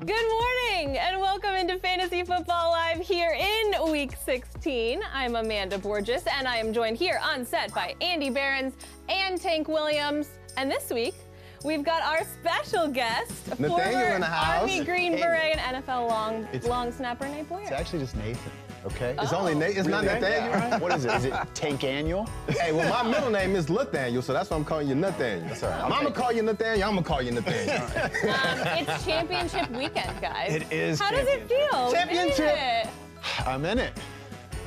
Good morning and welcome into Fantasy Football Live here in Week 16. I'm Amanda Borges and I am joined here on set by Andy Behrens and Tank Williams. And this week, we've got our special guest, former in the house. Army Green Beret and NFL long snapper Nate Boyer. It's actually just Nathan, okay? It's only Nate. It's not Nathaniel. Yeah. What is it? Is it Tank Annual? Hey, well, my middle name is Nathaniel, so that's why I'm calling you Nathaniel. That's all right. Mama call you Nathaniel. I'm gonna call you Nathaniel. It's championship weekend, guys. It is. How does it feel? Championship. I'm in it.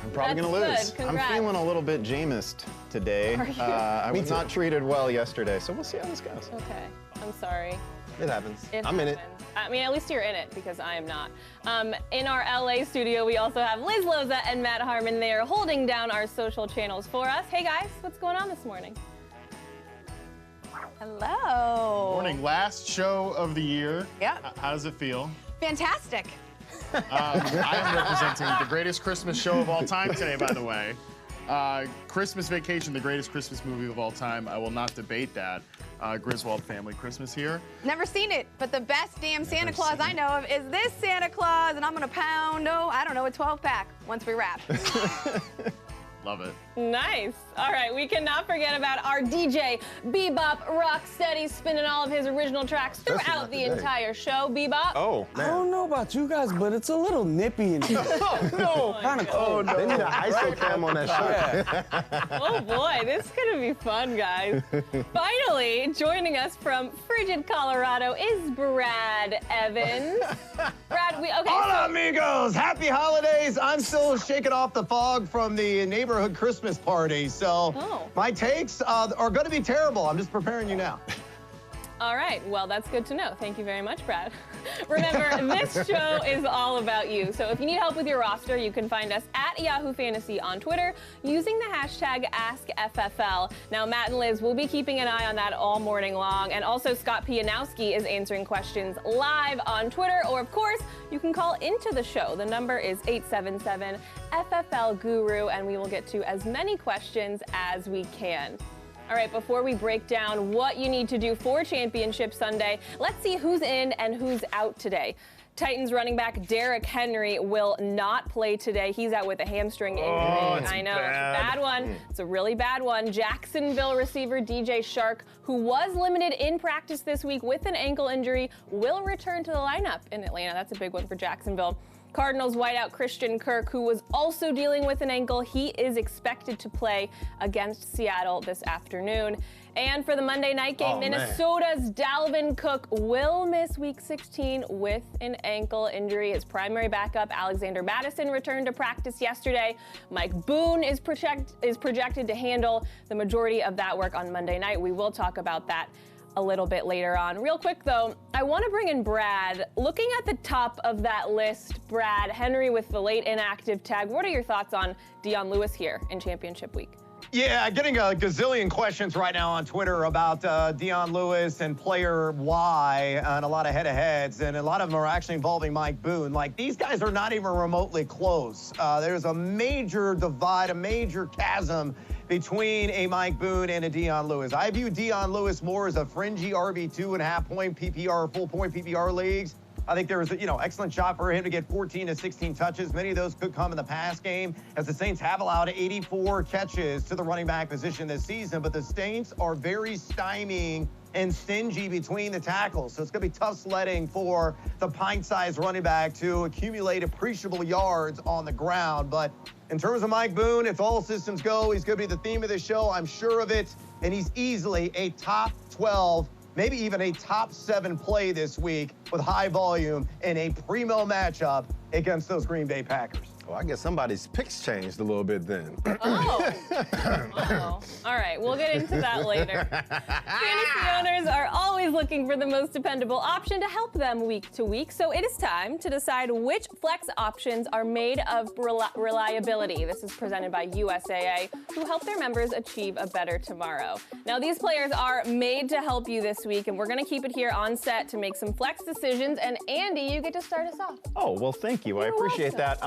I'm probably That's gonna lose. good. Congrats. I'm feeling a little bit Jameised today. Are you? I was not treated well yesterday, so we'll see how this goes. Okay, I'm sorry. It happens. It I'm in it. happens. I mean, at least you're in it because I am not. In our LA studio, we also have Liz Loza and Matt Harmon. They are holding down our social channels for us. Hey guys, what's going on this morning? Hello. Morning, last show of the year. Yep. How does it feel? Fantastic. I am representing the greatest Christmas show of all time today, by the way. Christmas Vacation, the greatest Christmas movie of all time. I will not debate that. Griswold Family Christmas here. Never seen it, but the best damn Santa Claus I know of is this Santa Claus, and I'm gonna pound, I don't know, a 12-pack once we wrap. Love it. Nice. All right, we cannot forget about our DJ, Bebop Rocksteady, spinning all of his original tracks throughout the entire show. Bebop. Oh, I man. don't know about you guys, but it's a little nippy in here. No. Kind of cold. They need an ISO cam on that shirt. Oh boy, this is gonna be fun, guys. Finally, joining us from frigid Colorado is Brad Evans. Brad, Hola, amigos! Happy holidays! I'm still shaking off the fog from the neighborhood Christmas party, so my takes are going to be terrible. I'm just preparing you now. All right, well, that's good to know. Thank you very much, Brad. Remember, this show is all about you. So if you need help with your roster, you can find us at Yahoo Fantasy on Twitter using the hashtag AskFFL. Now, Matt and Liz will be keeping an eye on that all morning long. And also, Scott Pianowski is answering questions live on Twitter. Or, of course, you can call into the show. The number is 877-FFL-GURU, and we will get to as many questions as we can. All right, before we break down what you need to do for Championship Sunday, let's see who's in and who's out today. Titans running back Derrick Henry will not play today. He's out with a hamstring injury. I know, it's a bad one. It's a really bad one. Jacksonville receiver DJ Shark, who was limited in practice this week with an ankle injury, will return to the lineup in Atlanta. That's a big one for Jacksonville. Cardinals wideout Christian Kirk, who was also dealing with an ankle, he is expected to play against Seattle this afternoon. And for the Monday night game, Minnesota's Dalvin Cook will miss Week 16 with an ankle injury. His primary backup, Alexander Mattison, returned to practice yesterday. Mike Boone is projected to handle the majority of that work on Monday night. We will talk about that a little bit later on. Real quick though, I want to bring in Brad. Looking at the top of that list, Brad, Henry with the late inactive tag. What are your thoughts on Dion Lewis here in Championship Week? Yeah, getting a gazillion questions right now on Twitter about Dion Lewis and player Y and a lot of head-to-heads, and a lot of them are actually involving Mike Boone. Like, these guys are not even remotely close. There's a major divide, a major chasm between a Mike Boone and a Dion Lewis. I view Dion Lewis more as a fringy RB 2.5-point PPR, full-point PPR leagues. I think there was excellent shot for him to get 14 to 16 touches. Many of those could come in the pass game, as the Saints have allowed 84 catches to the running back position this season. But the Saints are very stymieing and stingy between the tackles. So it's going to be tough sledding for the pint-sized running back to accumulate appreciable yards on the ground. But in terms of Mike Boone, if all systems go, he's going to be the theme of the show. I'm sure of it. And he's easily a top 12, maybe even a top 7 play this week with high volume in a primo matchup against those Green Bay Packers. Well, I guess somebody's picks changed a little bit then. All right, we'll get into that later. Fantasy owners are always looking for the most dependable option to help them week to week, so it is time to decide which flex options are made of reliability. This is presented by USAA, who help their members achieve a better tomorrow. Now, these players are made to help you this week, and we're going to keep it here on set to make some flex decisions. And Andy, you get to start us off. Oh, well, thank you. I appreciate that.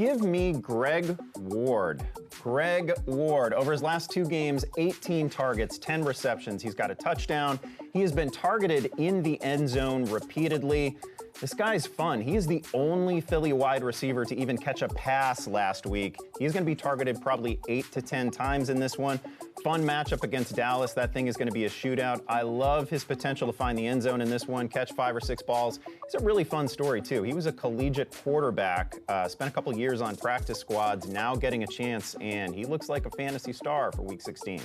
Give me Greg Ward. Greg Ward, over his last 2 games, 18 targets, 10 receptions. He's got a touchdown. He has been targeted in the end zone repeatedly. This guy's fun. He's the only Philly wide receiver to even catch a pass last week. He's going to be targeted probably 8 to 10 times in this one. Fun matchup against Dallas. That thing is going to be a shootout. I love his potential to find the end zone in this one, catch 5 or 6 balls. He's a really fun story, too. He was a collegiate quarterback, spent a couple years on practice squads, now getting a chance, and he looks like a fantasy star for Week 16.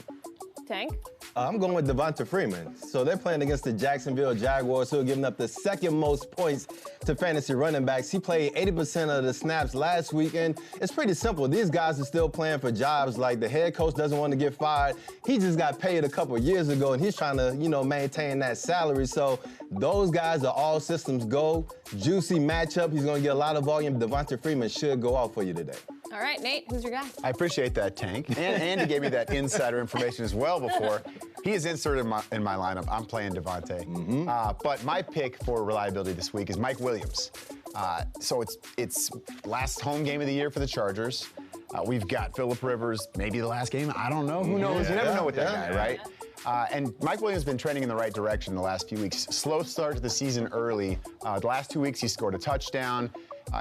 Tank? I'm going with Devonta Freeman. So they're playing against the Jacksonville Jaguars, who are giving up the second most points to fantasy running backs. He played 80% of the snaps last week, and it's pretty simple. These guys are still playing for jobs. Like, the head coach doesn't want to get fired. He just got paid a couple of years ago, and he's trying to, maintain that salary. So those guys are all systems go. Juicy matchup. He's going to get a lot of volume. Devonta Freeman should go off for you today. All right, Nate, who's your guy? I appreciate that, Tank. And Andy gave me that insider information as well before. He is inserted in my lineup. I'm playing Devontae. But my pick for reliability this week is Mike Williams. So it's last home game of the year for the Chargers. We've got Phillip Rivers, maybe the last game. I don't know. Who knows? You never know with that guy, right? And Mike Williams has been trending in the right direction the last few weeks. Slow start to the season early. The last 2 weeks, he scored a touchdown.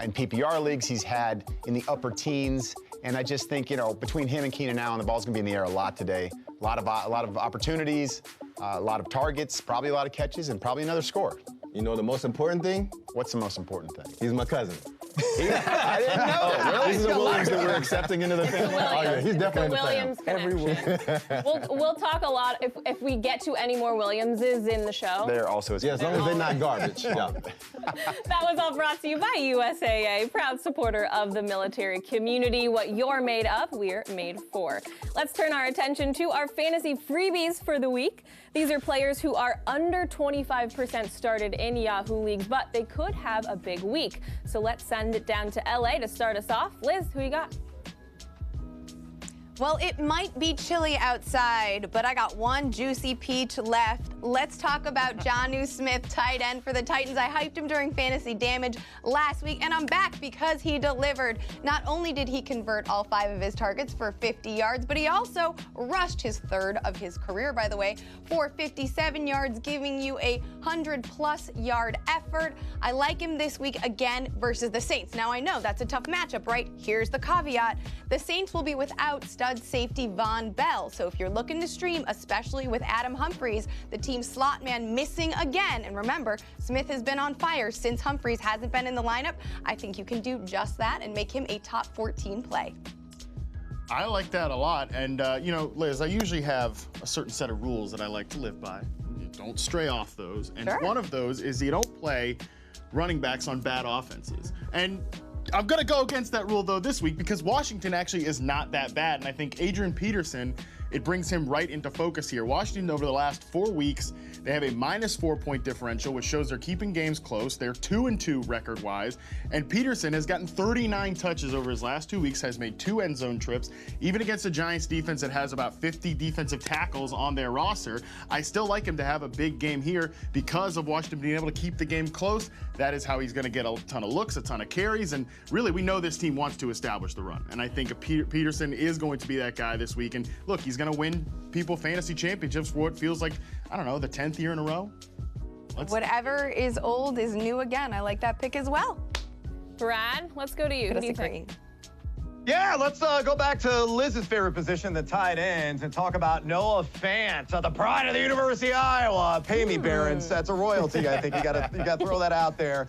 In PPR leagues, he's had in the upper teens. And I just think, between him and Keenan Allen, the ball's going to be in the air a lot today. A lot of opportunities, a lot of targets, probably a lot of catches, and probably another score. You know the most important thing? What's the most important thing? He's my cousin. I didn't know. Really? These are the Williams that we're accepting into the family. Oh, yeah, he's definitely The Williams connection. We'll talk a lot if we get to any more Williamses in the show. They're also his Yeah, as long as they're not garbage. Yeah. That was all brought to you by USAA, proud supporter of the military community. What you're made of, we're made for. Let's turn our attention to our fantasy freebies for the week. These are players who are under 25% started in Yahoo leagues, but they could have a big week. So let's send it down to LA to start us off. Liz, who you got? Well, it might be chilly outside, but I got one juicy peach left. Let's talk about Jonnu Smith, tight end for the Titans. I hyped him during Fantasy Damage last week, and I'm back because he delivered. Not only did he convert all 5 of his targets for 50 yards, but he also rushed his 3rd of his career, by the way, for 57 yards, giving you a 100-plus yard effort. I like him this week again versus the Saints. Now, I know that's a tough matchup, right? Here's the caveat. The Saints will be without stud safety Von Bell. So if you're looking to stream, especially with Adam Humphries, the team's slot man missing again, and remember, Smith has been on fire since Humphries hasn't been in the lineup, I think you can do just that and make him a top 14 play. I like that a lot. And, Liz, I usually have a certain set of rules that I like to live by. You don't stray off those. And one of those is you don't play running backs on bad offenses. And I'm going to go against that rule, though, this week because Washington actually is not that bad. And I think Adrian Peterson, it brings him right into focus here. Washington, over the last 4 weeks, they have a -4 point differential, which shows they're keeping games close. They're 2-2 record-wise. And Peterson has gotten 39 touches over his last 2 weeks, has made 2 end zone trips. Even against the Giants defense that has about 50 defensive tackles on their roster, I still like him to have a big game here because of Washington being able to keep the game close. That is how he's going to get a ton of looks, a ton of carries. And really, we know this team wants to establish the run. And I think Peterson is going to be that guy this week. And look, he's going to win people fantasy championships for what feels like, I don't know, the 10th year in a row. Whatever is old is new again. I like that pick as well. Brad, let's go to you. Who do you think? Yeah, let's go back to Liz's favorite position, the tight ends, and talk about Noah Fant, the pride of the University of Iowa. Pay me, Barons. That's a royalty. I think you got to throw that out there.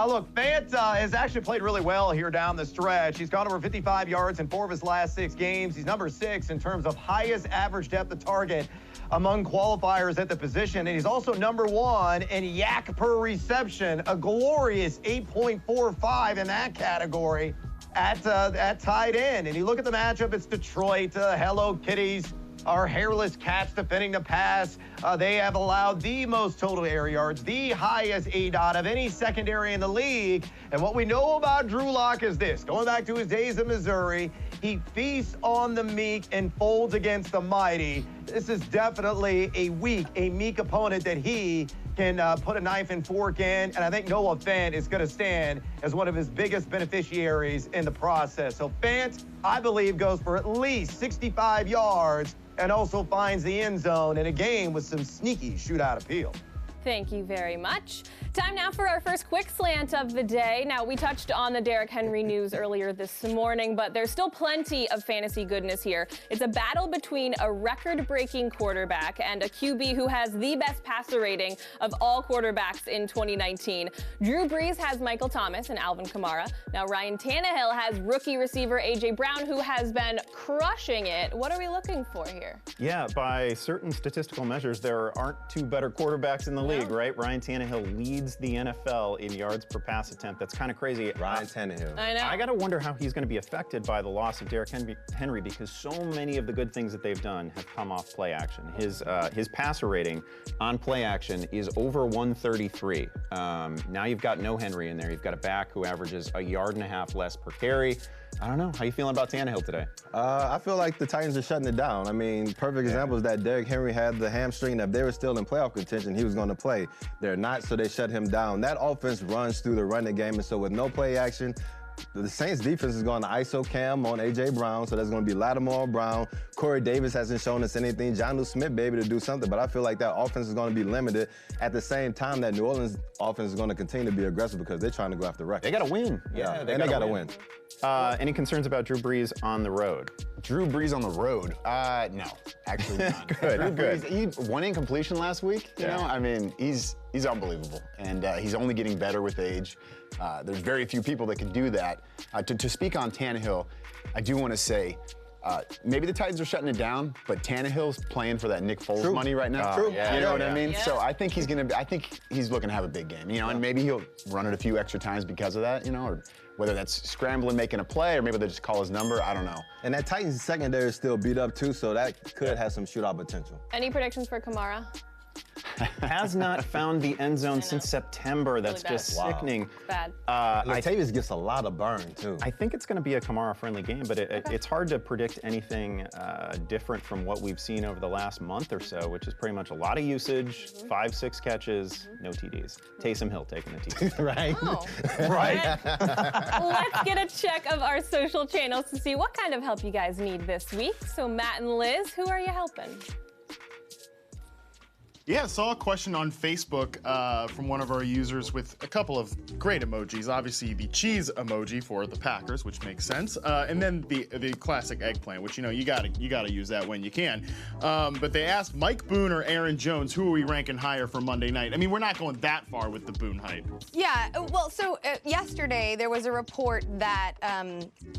Look, Fant has actually played really well here down the stretch. He's gone over 55 yards in 4 of his last 6 games. He's number 6 in terms of highest average depth of target among qualifiers at the position. And he's also number 1 in yak per reception, a glorious 8.45 in that category at tight end. And you look at the matchup, it's Detroit, Hello Kitties, our hairless cats defending the pass. They have allowed the most total air yards, the highest ADOT of any secondary in the league. And what we know about Drew Lock is this. Going back to his days in Missouri, he feasts on the meek and folds against the mighty. This is definitely a meek opponent that he can put a knife and fork in, and I think Noah Fant is going to stand as one of his biggest beneficiaries in the process. So Fant, I believe, goes for at least 65 yards and also finds the end zone in a game with some sneaky shootout appeal. Thank you very much. Time now for our first quick slant of the day. Now, we touched on the Derrick Henry news earlier this morning, but there's still plenty of fantasy goodness here. It's a battle between a record-breaking quarterback and a QB who has the best passer rating of all quarterbacks in 2019. Drew Brees has Michael Thomas and Alvin Kamara. Now, Ryan Tannehill has rookie receiver A.J. Brown, who has been crushing it. What are we looking for here? Yeah, by certain statistical measures, there aren't two better quarterbacks in the league, right? Ryan Tannehill leads the NFL in yards per pass attempt. That's kind of crazy. Ryan Tannehill. I know. I got to wonder how he's going to be affected by the loss of Derrick Henry because so many of the good things that they've done have come off play action. His passer rating on play action is over 133. Now you've got no Henry in there. You've got a back who averages a yard and a half less per carry. I don't know. How you feeling about Tannehill today? I feel like the Titans are shutting it down. I mean, perfect example is that Derrick Henry had the hamstring. If they were still in playoff contention, he was going to play. They're not, so they shut him down. That offense runs through the running game, and so with no play action, the Saints defense is going to ISO Cam on A.J. Brown, so there's going to be Lattimore, Brown. Corey Davis hasn't shown us anything. Jonnu Smith be able to do something, but I feel like that offense is going to be limited. At the same time, that New Orleans offense is going to continue to be aggressive because they're trying to go after records. They got to win. Yeah, they got to win. Any concerns about Drew Brees on the road? Drew Brees on the road? No, actually not. Good, good. Brees, he won incompletion last week. You know, I mean, he's unbelievable, and he's only getting better with age. There's very few people that can do that. To speak on Tannehill, I do want to say, maybe the Titans are shutting it down, but Tannehill's playing for that Nick Foles money right now. True. You know what I mean? Yeah. So I think he's looking to have a big game. You know, and maybe he'll run it a few extra times because of that. You know, or whether that's scrambling, making a play, or maybe they'll just call his number. I don't know. And that Titans secondary is still beat up too, so that could have some shootout potential. Any predictions for Kamara? Has not found the end zone since September. That's Really bad. just sickening. Bad. Latavius gets a lot of burn too. I think it's going to be a Kamara-friendly game, but it's hard to predict anything different from what we've seen over the last month or so, which is pretty much a lot of usage, 5-6 catches, no TDs. Taysom Hill taking the TDs. Right? Oh. Right. Let's get a check of our social channels to see what kind of help you guys need this week. So Matt and Liz, who are you helping? Yeah, saw a question on Facebook from one of our users with a couple of great emojis. Obviously, the cheese emoji for the Packers, which makes sense, and then the classic eggplant, which you gotta use that when you can. But they asked Mike Boone or Aaron Jones, who are we ranking higher for Monday night? I mean, we're not going that far with the Boone hype. Yeah, well, so yesterday there was a report that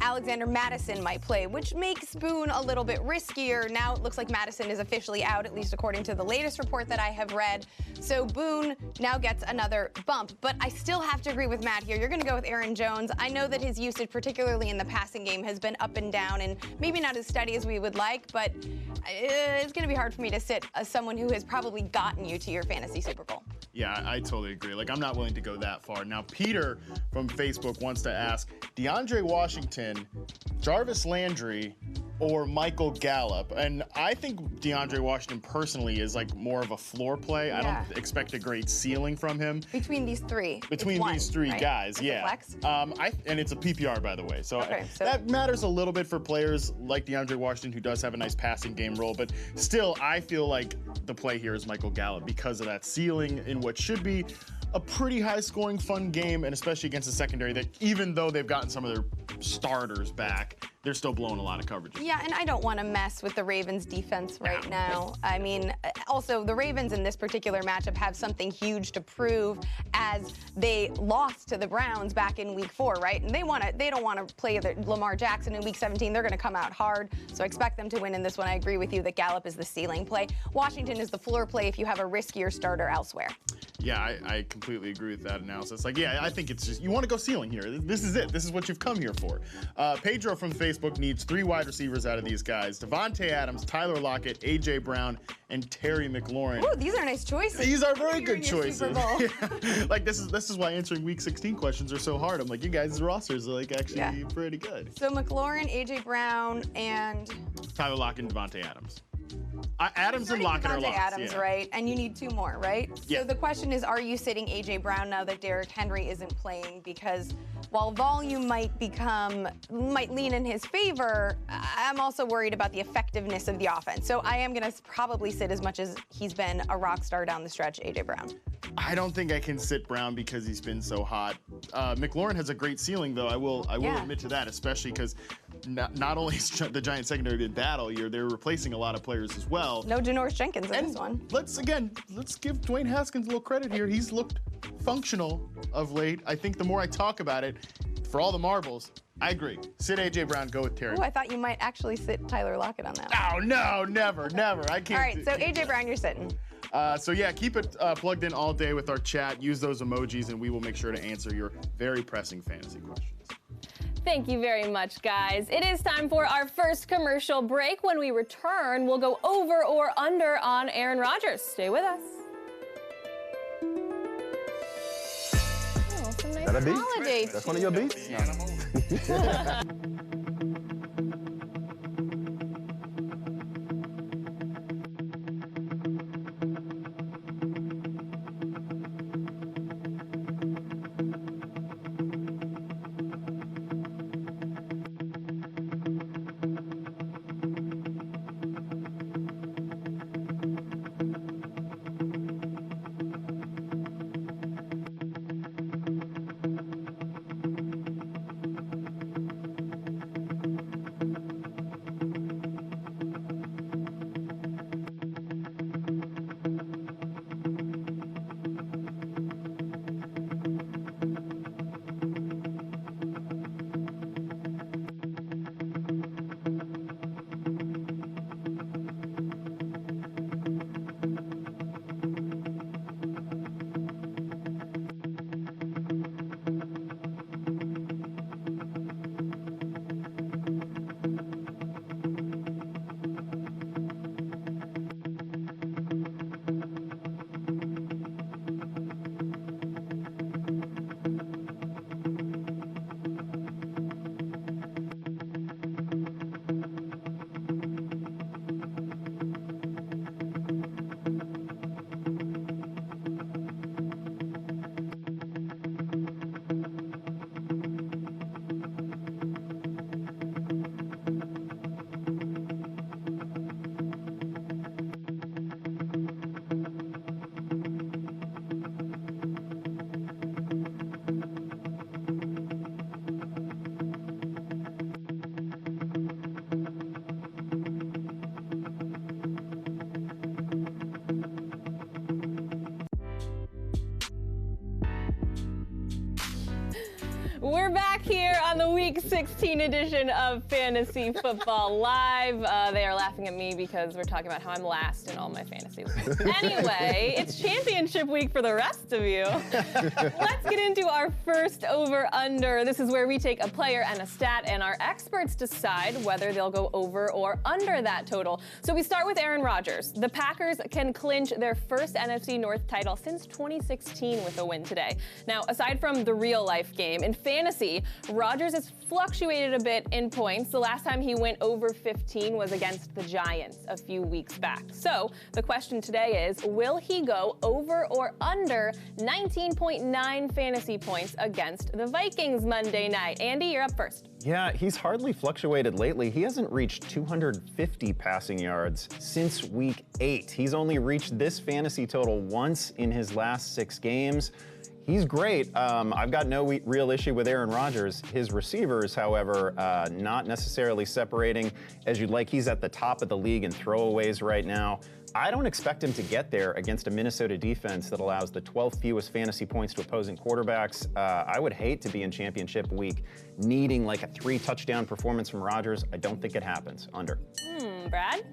Alexander Madison might play, which makes Boone a little bit riskier. Now it looks like Madison is officially out, at least according to the latest report that I have read. So Boone now gets another bump. But I still have to agree with Matt here. You're going to go with Aaron Jones. I know that his usage, particularly in the passing game, has been up and down and maybe not as steady as we would like, but it's going to be hard for me to sit as someone who has probably gotten you to your fantasy Super Bowl. Yeah, I totally agree. Like, I'm not willing to go that far. Now, Peter from Facebook wants to ask, DeAndre Washington, Jarvis Landry, or Michael Gallup? And I think DeAndre Washington personally is like more of a floor play. Yeah. I don't expect a great ceiling from him. Between these three. Between these three guys, It's a yeah. flex? And it's a PPR, by the way. So, Okay, so- that matters a little bit for players like DeAndre Washington, who does have a nice passing game role. But still, I feel like the play here is Michael Gallup because of that ceiling in what should be a pretty high-scoring, fun game, and especially against a secondary that, even though they've gotten some of their starters back, they're still blowing a lot of coverage. Yeah, and I don't want to mess with the Ravens defense right now. I mean, also, the Ravens in this particular matchup have something huge to prove as they lost to the Browns back in week 4, right? And they don't want to play Lamar Jackson in week 17. They're going to come out hard. So I expect them to win in this one. I agree with you that Gallup is the ceiling play. Washington is the floor play if you have a riskier starter elsewhere. Yeah, I completely agree with that analysis. Like, yeah, I think it's just, you want to go ceiling here. This is it. This is what you've come here for. Pedro from Facebook needs 3 wide receivers out of these guys: Devontae Adams, Tyler Lockett, A.J. Brown, and Terry McLaurin. Ooh, these are nice choices. These are very You're good in your choices. Super Bowl. Yeah. Like, this is why answering week 16 questions are so hard. I'm like, you guys' rosters are like actually pretty good. So McLaurin, A.J. Brown, and Tyler Lockett and Devontae Adams. Adams and Lockett are Devontae locks. Adams, Yeah. right? And you need 2 more, right? Yeah. So the question is, are you sitting A.J. Brown now that Derrick Henry isn't playing? Because while volume might lean in his favor, I'm also worried about the effectiveness of the offense. So I am going to probably sit as much as he's been a rock star down the stretch, A.J. Brown. I don't think I can sit Brown because he's been so hot. McLaurin has a great ceiling, though. I will admit to that, especially because not only has the Giants secondary been bad all year, they're replacing a lot of players as well. No Janoris Jenkins in And this one. let's give Dwayne Haskins a little credit here. He's looked functional of late. I think the more I talk about it, for all the marbles, I agree. Sit A.J. Brown, go with Terry. Oh, I thought you might actually sit Tyler Lockett on that one. Oh, no, never. I can't. All right, so A.J. Brown, you're sitting. So yeah, keep it plugged in all day with our chat. Use those emojis, and we will make sure to answer your very pressing fantasy questions. Thank you very much, guys. It is time for our first commercial break. When we return, we'll go over or under on Aaron Rodgers. Stay with us. Oh, some nice That a beat? holiday That's one of your beats? We're back here on the Week 16 edition of Fantasy Football Live. They are laughing at me because we're talking about how I'm last in all my fantasy leagues. Anyway, it's championship week for the rest of you. Let's get into our first over-under. This is where we take a player and a stat, and our experts decide whether they'll go over or under that total. So we start with Aaron Rodgers. The Packers can clinch their first NFC North title since 2016 with a win today. Now, aside from the real-life game, in fantasy, Rodgers has fluctuated a bit in points. The last time he went over 15 was against the Giants a few weeks back. So the question today is, will he go over or under 19.9 fantasy points against the Vikings Monday night? Andy, you're up first. Yeah, he's hardly fluctuated lately. He hasn't reached 250 passing yards since week 8. He's only reached this fantasy total once in his last 6 games. He's great. I've got no real issue with Aaron Rodgers. His receivers, however, not necessarily separating as you'd like. He's at the top of the league in throwaways right now. I don't expect him to get there against a Minnesota defense that allows the 12th fewest fantasy points to opposing quarterbacks. I would hate to be in championship week needing like a 3-touchdown performance from Rodgers. I don't think it happens. Under. Brad?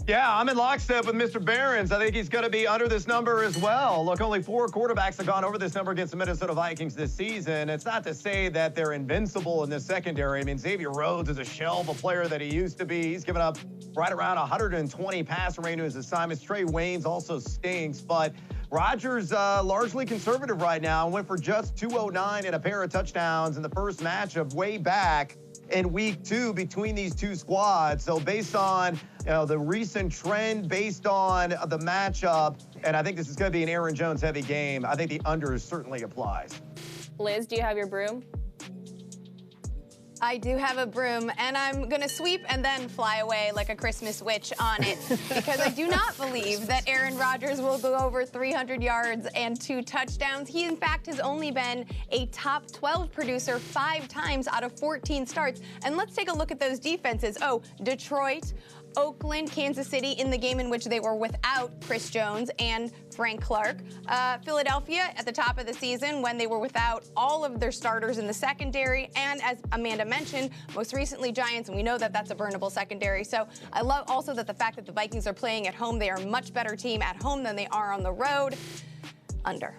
Yeah, I'm in lockstep with Mr. Behrens. I think he's going to be under this number as well. Look, only 4 quarterbacks have gone over this number against the Minnesota Vikings this season. It's not to say that they're invincible in this secondary. I mean, Xavier Rhodes is a shell of a player that he used to be. He's given up right around 120 passer rating to his assignments. Trey Waynes also stinks, but Rodgers largely conservative right now. Went for just 209 and a pair of touchdowns in the first matchup way back in week 2 between these two squads. So based on the recent trend, based on the matchup, and I think this is going to be an Aaron Jones heavy game, I think the under certainly applies. Liz, do you have your broom? I do have a broom, and I'm going to sweep and then fly away like a Christmas witch on it because I do not believe that Aaron Rodgers will go over 300 yards and 2 touchdowns. He, in fact, has only been a top 12 producer 5 times out of 14 starts. And let's take a look at those defenses. Oh, Detroit, Oakland, Kansas City in the game in which they were without Chris Jones and Frank Clark. Philadelphia at the top of the season when they were without all of their starters in the secondary. And as Amanda mentioned, most recently Giants, and we know that that's a burnable secondary. So I love also that the fact that the Vikings are playing at home. They are a much better team at home than they are on the road. Under.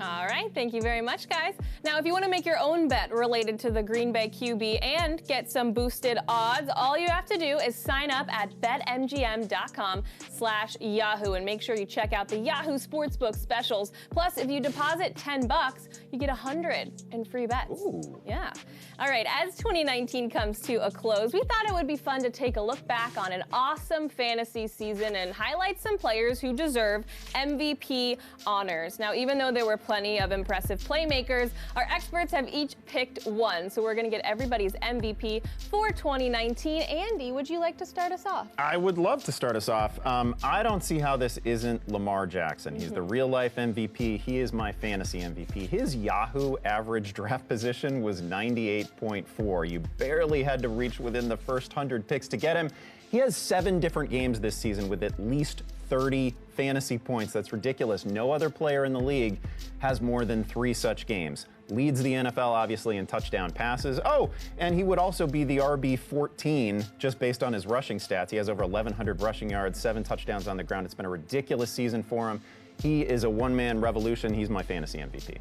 All right, thank you very much, guys. Now, if you want to make your own bet related to the Green Bay QB and get some boosted odds, all you have to do is sign up at betmgm.com/Yahoo and make sure you check out the Yahoo Sportsbook specials. Plus, if you deposit $10, you get 100 in free bets. Ooh. Yeah. All right, as 2019 comes to a close, we thought it would be fun to take a look back on an awesome fantasy season and highlight some players who deserve MVP honors. Now, even though there were plenty of impressive playmakers, our experts have each picked one. So we're going to get everybody's MVP for 2019. Andy, would you like to start us off? I would love to start us off. I don't see how this isn't Lamar Jackson. He's the real-life MVP. He is my fantasy MVP. His Yahoo average draft position was 98.4. You barely had to reach within the first 100 picks to get him. He has 7 different games this season with at least 30 fantasy points. That's ridiculous. No other player in the league has more than 3 such games. Leads the NFL, obviously, in touchdown passes. Oh, and he would also be the RB14 just based on his rushing stats. He has over 1,100 rushing yards, 7 touchdowns on the ground. It's been a ridiculous season for him. He is a one-man revolution. He's my fantasy MVP.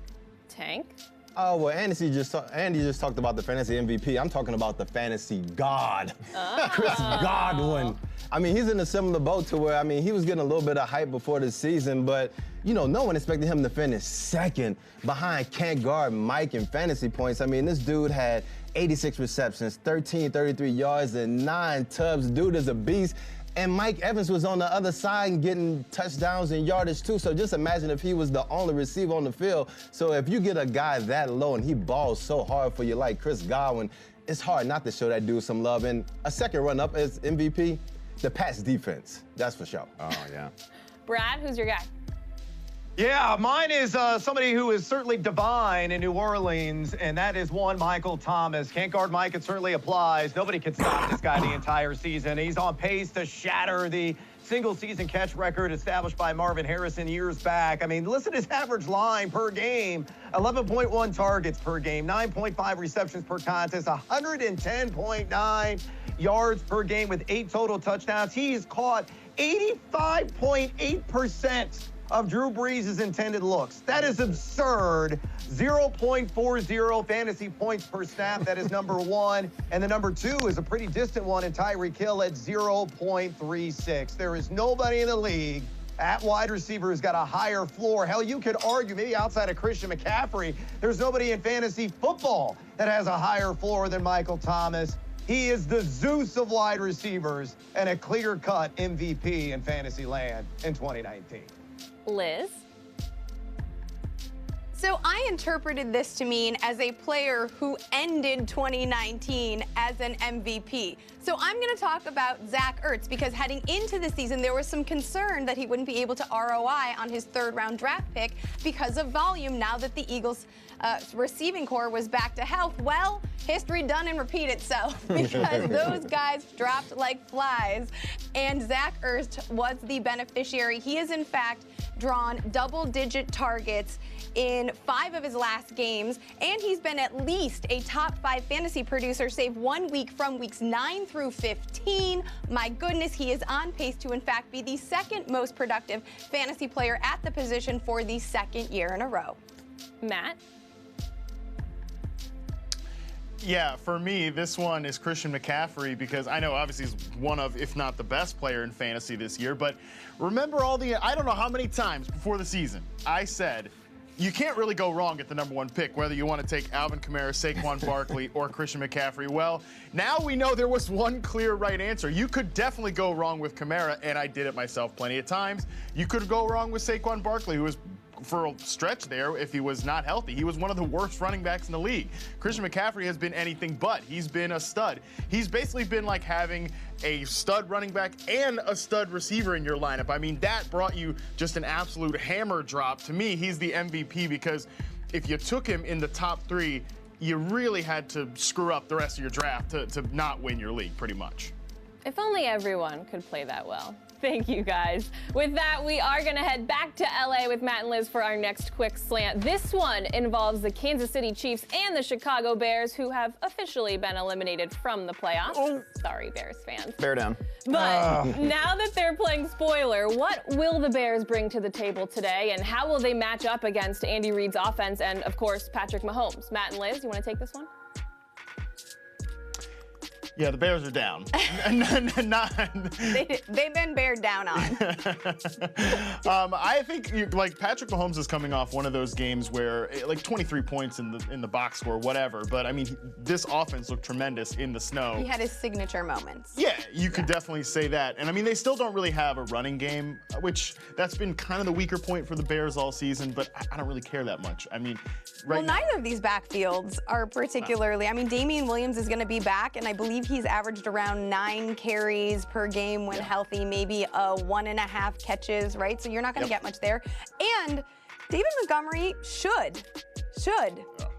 Tank? Oh, well, Andy just talked about the fantasy MVP. I'm talking about the fantasy god, Chris Godwin. I mean, he's in a similar boat to where, I mean, he was getting a little bit of hype before the season, but, no one expected him to finish second behind can't guard Mike in fantasy points. I mean, this dude had 86 receptions, 33 yards, and 9 tubs. Dude is a beast. And Mike Evans was on the other side getting touchdowns and yardage too. So just imagine if he was the only receiver on the field. So if you get a guy that low and he balls so hard for you like Chris Godwin, it's hard not to show that dude some love. And a second run-up as MVP, the Pats defense. That's for sure. Oh, yeah. Brad, who's your guy? Yeah, mine is somebody who is certainly divine in New Orleans, and that is one Michael Thomas. Can't guard Mike, it certainly applies. Nobody can stop this guy the entire season. He's on pace to shatter the single-season catch record established by Marvin Harrison years back. I mean, listen to his average line per game. 11.1 targets per game, 9.5 receptions per contest, 110.9 yards per game with 8 total touchdowns. He's caught 85.8% of Drew Brees' intended looks. That is absurd. 0.40 fantasy points per snap. That is number 1. And the number 2 is a pretty distant one in Tyreek Hill at 0.36. There is nobody in the league at wide receiver who's got a higher floor. Hell, you could argue maybe outside of Christian McCaffrey, there's nobody in fantasy football that has a higher floor than Michael Thomas. He is the Zeus of wide receivers and a clear-cut MVP in fantasy land in 2019. Liz? So I interpreted this to mean as a player who ended 2019 as an MVP. So I'm going to talk about Zach Ertz because heading into the season, there was some concern that he wouldn't be able to ROI on his 3rd-round draft pick because of volume now that the Eagles' receiving core was back to health. Well, history done and repeat itself because those guys dropped like flies, and Zach Ertz was the beneficiary. He has, in fact, drawn double-digit targets in 5 of his last games, and he's been at least a top 5 fantasy producer, save 1 week from weeks 9 through 15. My goodness, he is on pace to, in fact, be the 2nd most productive fantasy player at the position for the 2nd year in a row. Matt? Yeah, for me, this one is Christian McCaffrey because I know obviously he's one of, if not the best player in fantasy this year, but remember I don't know how many times before the season I said you can't really go wrong at the #1 pick, whether you want to take Alvin Kamara, Saquon Barkley, or Christian McCaffrey. Well, now we know there was one clear right answer. You could definitely go wrong with Kamara, and I did it myself plenty of times. You could go wrong with Saquon Barkley, who was, for a stretch there, if he was not healthy, he was one of the worst running backs in the league. Christian McCaffrey has been anything but. He's been a stud. He's basically been like having a stud running back and a stud receiver in your lineup. I mean, that brought you just an absolute hammer drop. To me, he's the MVP because if you took him in the top 3, you really had to screw up the rest of your draft to not win your league, pretty much. If only everyone could play that well. Thank you, guys. With that, we are going to head back to LA with Matt and Liz for our next quick slant. This one involves the Kansas City Chiefs and the Chicago Bears, who have officially been eliminated from the playoffs. Oh. Sorry, Bears fans. Bear down. But now that they're playing spoiler, what will the Bears bring to the table today, and how will they match up against Andy Reid's offense and, of course, Patrick Mahomes? Matt and Liz, you want to take this one? Yeah, the Bears are down. They've been bared down on. I think like Patrick Mahomes is coming off one of those games where like 23 points in the box score, whatever. But I mean, this offense looked tremendous in the snow. He had his signature moments. Yeah, you could definitely say that. And I mean, they still don't really have a running game, which that's been kind of the weaker point for the Bears all season. But I don't really care that much. I mean, neither of these backfields are particularly. I mean, Damian Williams is going to be back, and I believe he's averaged around 9 carries per game when healthy, maybe 1.5 catches, right? So you're not going to get much there. And David Montgomery should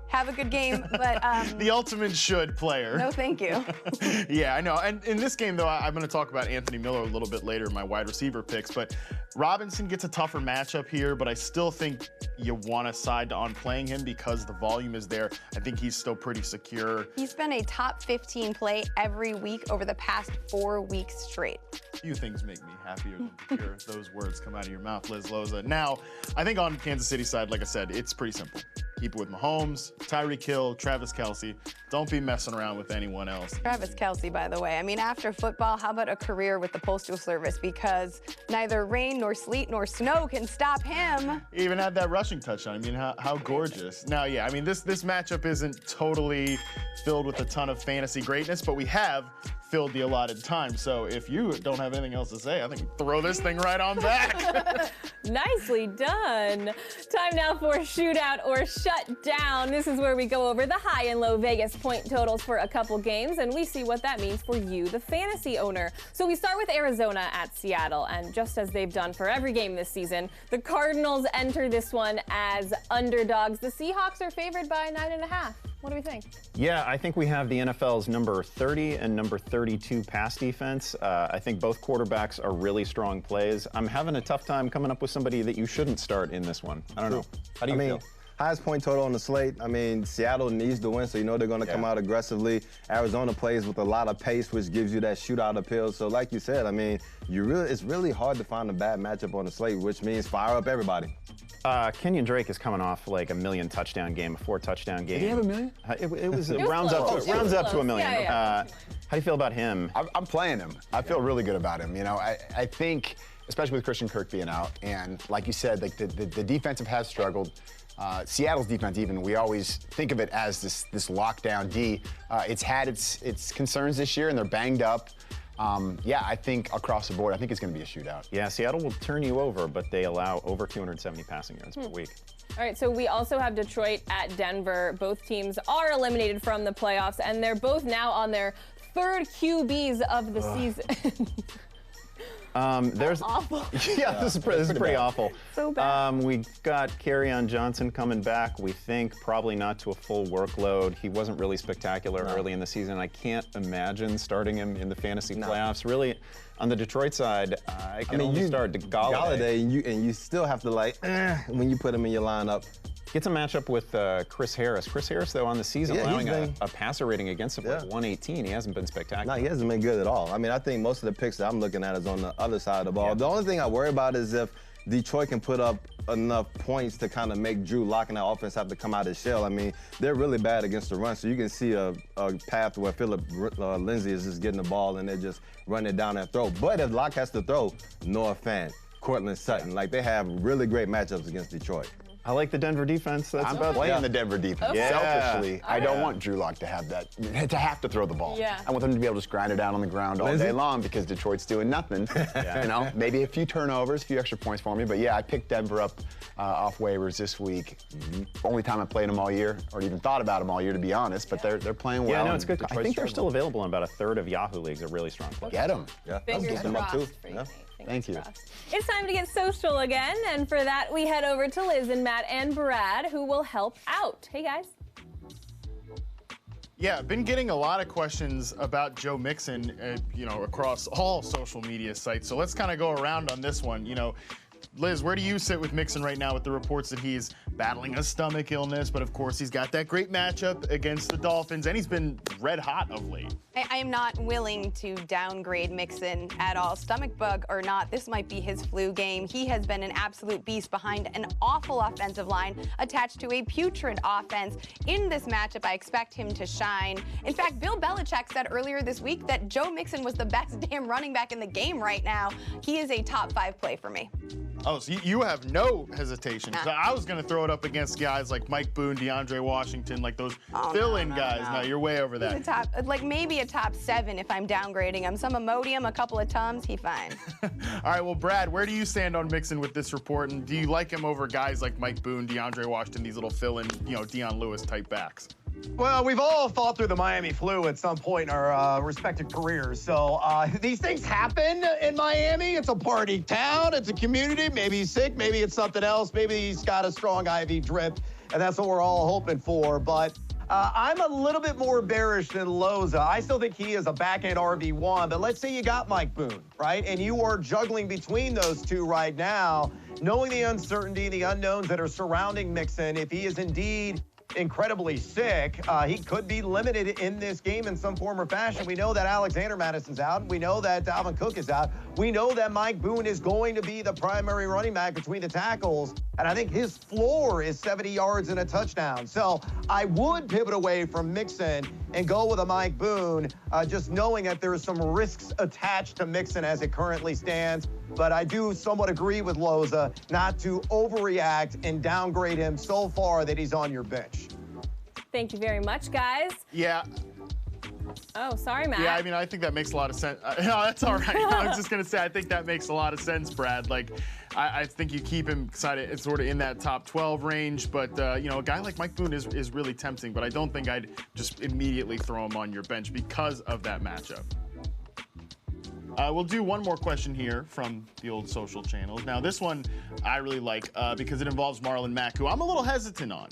have a good game, but the ultimate should player. No, thank you. Yeah, I know. And in this game, though, I'm going to talk about Anthony Miller a little bit later in my wide receiver picks. But Robinson gets a tougher matchup here, but I still think you want to side on playing him because the volume is there. I think he's still pretty secure. He's been a top 15 play every week over the past 4 weeks straight. Few things make me happier than to hear those words come out of your mouth, Liz Loza. Now, I think on Kansas City side, like I said, it's pretty simple. Keep it with Mahomes, Tyreek Hill, Travis Kelce. Don't be messing around with anyone else. Travis Kelce, by the way. I mean, after football, how about a career with the Postal Service? Because neither rain nor sleet nor snow can stop him. He even had that rushing touchdown. I mean, how gorgeous. Now, yeah, I mean, this matchup isn't totally filled with a ton of fantasy greatness, but we have filled the allotted time. So if you don't have anything else to say, I think throw this thing right on back. Nicely done. Time now for Shootout or Shut Down. This is where we go over the high and low Vegas point totals for a couple games, and we see what that means for you, the fantasy owner. So we start with Arizona at Seattle, and just as they've done for every game this season, the Cardinals enter this one as underdogs. The Seahawks are favored by 9.5. What do we think? Yeah, I think we have the NFL's number 30 and number 32 pass defense. I think both quarterbacks are really strong plays. I'm having a tough time coming up with somebody that you shouldn't start in this one. I don't know. How do you feel? Highest point total on the slate. I mean, Seattle needs to win, so you know they're going to come out aggressively. Arizona plays with a lot of pace, which gives you that shootout appeal. So like you said, I mean, it's really hard to find a bad matchup on the slate, which means fire up everybody. Kenyon Drake is coming off like a 1,000,000 touchdown game, a 4-touchdown game. Did he have 1,000,000? It rounds up to 1,000,000. Yeah. How do you feel about him? I'm playing him. I feel really good about him. You know, I think, especially with Christian Kirk being out, and like you said, like the defensive has struggled. Seattle's defense, even, we always think of it as this lockdown D. It's had its concerns this year, and they're banged up. Yeah, I think across the board, I think it's going to be a shootout. Yeah, Seattle will turn you over, but they allow over 270 passing yards per week. All right, so we also have Detroit at Denver. Both teams are eliminated from the playoffs, and they're both now on their third QBs of the season. There's awful. Yeah, this is pretty awful. So bad. We got Kerryon Johnson coming back. We think probably not to a full workload. He wasn't really spectacular early in the season. I can't imagine starting him in the fantasy playoffs. Really, on the Detroit side, I can only start Galladay. And you still have to when you put him in your lineup. Gets a matchup with Chris Harris. Chris Harris, though, on the season, allowing a passer rating against him like 118. He hasn't been spectacular. No, he hasn't been good at all. I mean, I think most of the picks that I'm looking at is on the other side of the ball. Yeah. The only thing I worry about is if Detroit can put up enough points to kind of make Drew Lock and that offense have to come out of shell. I mean, they're really bad against the run, so you can see a path where Philip Lindsay is just getting the ball and they're just running it down that throw. But if Lock has to throw, Noah Fant, Cortland Sutton, like they have really great matchups against Detroit. I like the Denver defense. That's I'm about playing the Denver defense. Okay. Selfishly, I don't Yeah. want Drew Lock to have to throw the ball. Yeah. I want them to be able to just grind it down on the ground all day long because Detroit's doing nothing. You know, maybe a few turnovers, a few extra points for me. But yeah, I picked Denver up off waivers this week. Only time I played them all year, or even thought about them all year, to be honest. But they're playing well. Yeah, no, it's and good. I Detroit's think they're still struggling. available in about a third of Yahoo leagues. A really strong play. Get them. Yeah, Fingers get them up crossed too. for you, Yeah. Nate. Fingers Thank you. crossed. It's time to get social again, and for that we head over to Liz and Matt and Brad, who will help out. Hey guys. Yeah, I've been getting a lot of questions about Joe Mixon, across all social media sites. So let's kind of go around on this one. Liz, where do you sit with Mixon right now with the reports that he's battling a stomach illness, but of course he's got that great matchup against the Dolphins, and he's been red hot of late. I am not willing to downgrade Mixon at all. Stomach bug or not, this might be his flu game. He has been an absolute beast behind an awful offensive line attached to a putrid offense. In this matchup, I expect him to shine. In fact, Bill Belichick said earlier this week that Joe Mixon was the best damn running back in the game right now. He is a top 5 play for me. Oh, so you have no hesitation. So I was going to throw it up against guys like Mike Boone, DeAndre Washington, like those fill-in guys. No, you're way over that. He's a top, maybe a top 7 if I'm downgrading him. Some Imodium, a couple of Tums, he fine. All right, well, Brad, where do you stand on Mixon with this report? And do you like him over guys like Mike Boone, DeAndre Washington, these little fill-in, Deion Lewis type backs? Well, we've all fought through the Miami flu at some point in our respective careers. So these things happen in Miami. It's a party town. It's a community. Maybe he's sick. Maybe it's something else. Maybe he's got a strong IV drip, and that's what we're all hoping for. But I'm a little bit more bearish than Loza. I still think he is a back-end RB1. But let's say you got Mike Boone, right? And you are juggling between those two right now, knowing the uncertainty, the unknowns that are surrounding Mixon. If he is indeed incredibly sick, he could be limited in this game in some form or fashion. We know that Alexander Madison's out. We know that Dalvin Cook is out. We know that Mike Boone is going to be the primary running back between the tackles, and I think his floor is 70 yards and a touchdown. So I would pivot away from Mixon and go with a Mike Boone, just knowing that there's some risks attached to Mixon as it currently stands. But I do somewhat agree with Loza not to overreact and downgrade him so far that he's on your bench. Thank you very much, guys. Yeah. Oh, sorry, Matt. Yeah, I mean, I think that makes a lot of sense. No, that's all right. I was just going to say, I think that makes a lot of sense, Brad. Like, I think you keep him sort of in that top 12 range. But, a guy like Mike Boone is really tempting. But I don't think I'd just immediately throw him on your bench because of that matchup. We'll do one more question here from the old social channels. Now, this one I really like because it involves Marlon Mack, who I'm a little hesitant on.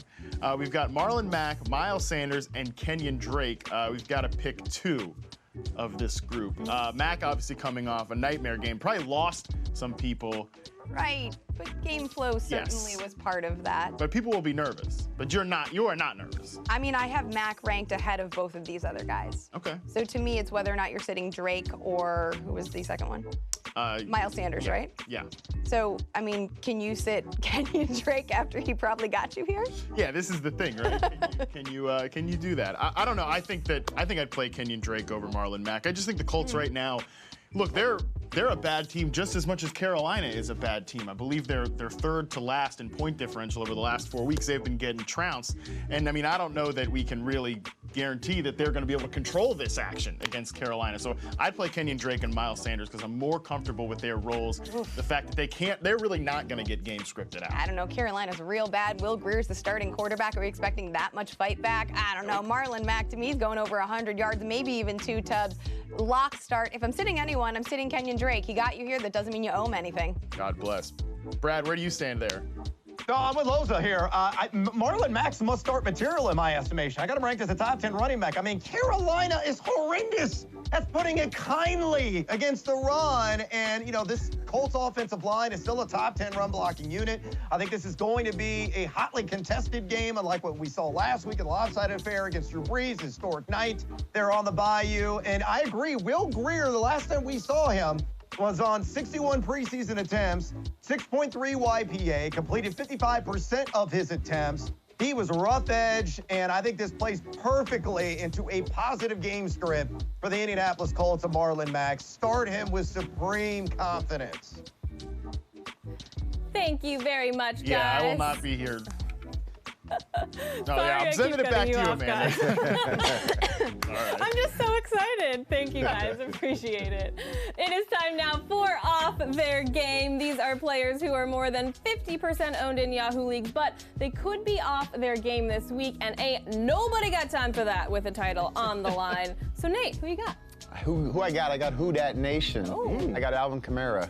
We've got Marlon Mack, Miles Sanders, and Kenyon Drake. We've got to pick 2 of this group. Mack obviously coming off a nightmare game, probably lost some people. Right, but game flow certainly was part of that. But people will be nervous. But you are not nervous. I mean, I have Mac ranked ahead of both of these other guys. Okay. So to me, it's whether or not you're sitting Drake or who was the second one? Miles Sanders, right? Yeah. So, I mean, can you sit Kenyon Drake after he probably got you here? Yeah, this is the thing, right? Can you do that? I don't know. I think I'd play Kenyon Drake over Marlon Mack. I just think the Colts right now, look, they're a bad team just as much as Carolina is a bad team. I believe they're third to last in point differential over the last 4 weeks. They've been getting trounced. And I mean, I don't know that we can really guarantee that they're going to be able to control this action against Carolina. So I'd play Kenyon Drake and Miles Sanders because I'm more comfortable with their roles. The fact that they're really not going to get game scripted out. I don't know. Carolina's real bad. Will Greer's the starting quarterback. Are we expecting that much fight back? I don't know. Marlon Mack, to me, is going over 100 yards, maybe even 2 tubs. Lock start. If I'm sitting anyone, I'm sitting Kenyon Drake. He got you here. That doesn't mean you owe him anything. God bless. Brad, where do you stand there? No, I'm with Loza here. Marlon Mack's must-start material in my estimation. I got him ranked as a top 10 running back. I mean, Carolina is horrendous. That's putting it kindly against the run. And, this Colts offensive line is still a top 10 run-blocking unit. I think this is going to be a hotly contested game, unlike what we saw last week in the lopsided affair against Drew Brees, historic night there on the Bayou. And I agree, Will Greer, the last time we saw him, was on 61 preseason attempts, 6.3 YPA, completed 55% of his attempts. He was rough edge, and I think this plays perfectly into a positive game script for the Indianapolis Colts of Marlon Mack. Start him with supreme confidence. Thank you very much, guys. Yeah, I will not be here. Sorry, I'm I sending keep it back to cutting you, off, Amanda. I'm just so excited. Thank you guys. Appreciate it. It is time now for Off Their Game. These are players who are more than 50% owned in Yahoo leagues, but they could be off their game this week, and ain't nobody got time for that with a title on the line. So Nate, who you got? Who I got? I got Who Dat Nation. Ooh. I got Alvin Kamara.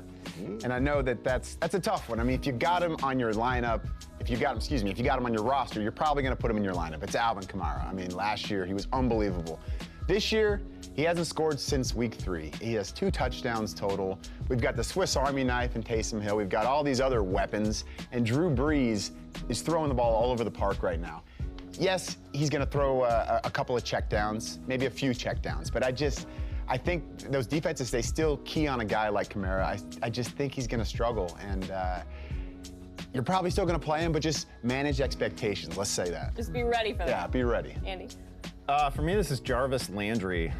And I know that's a tough one. I mean, if you got him on your lineup, if you got him on your roster, you're probably going to put him in your lineup. It's Alvin Kamara. I mean, last year he was unbelievable. This year, he hasn't scored since week 3. He has 2 touchdowns total. We've got the Swiss Army knife in Taysom Hill. We've got all these other weapons, and Drew Brees is throwing the ball all over the park right now. Yes, he's going to throw a couple of checkdowns, maybe a few checkdowns, but I think those defenses, they still key on a guy like Kamara. I just think he's going to struggle, and you're probably still going to play him, but just manage expectations. Let's say that. Just be ready for that. Yeah, be ready. Andy. For me, this is Jarvis Landry.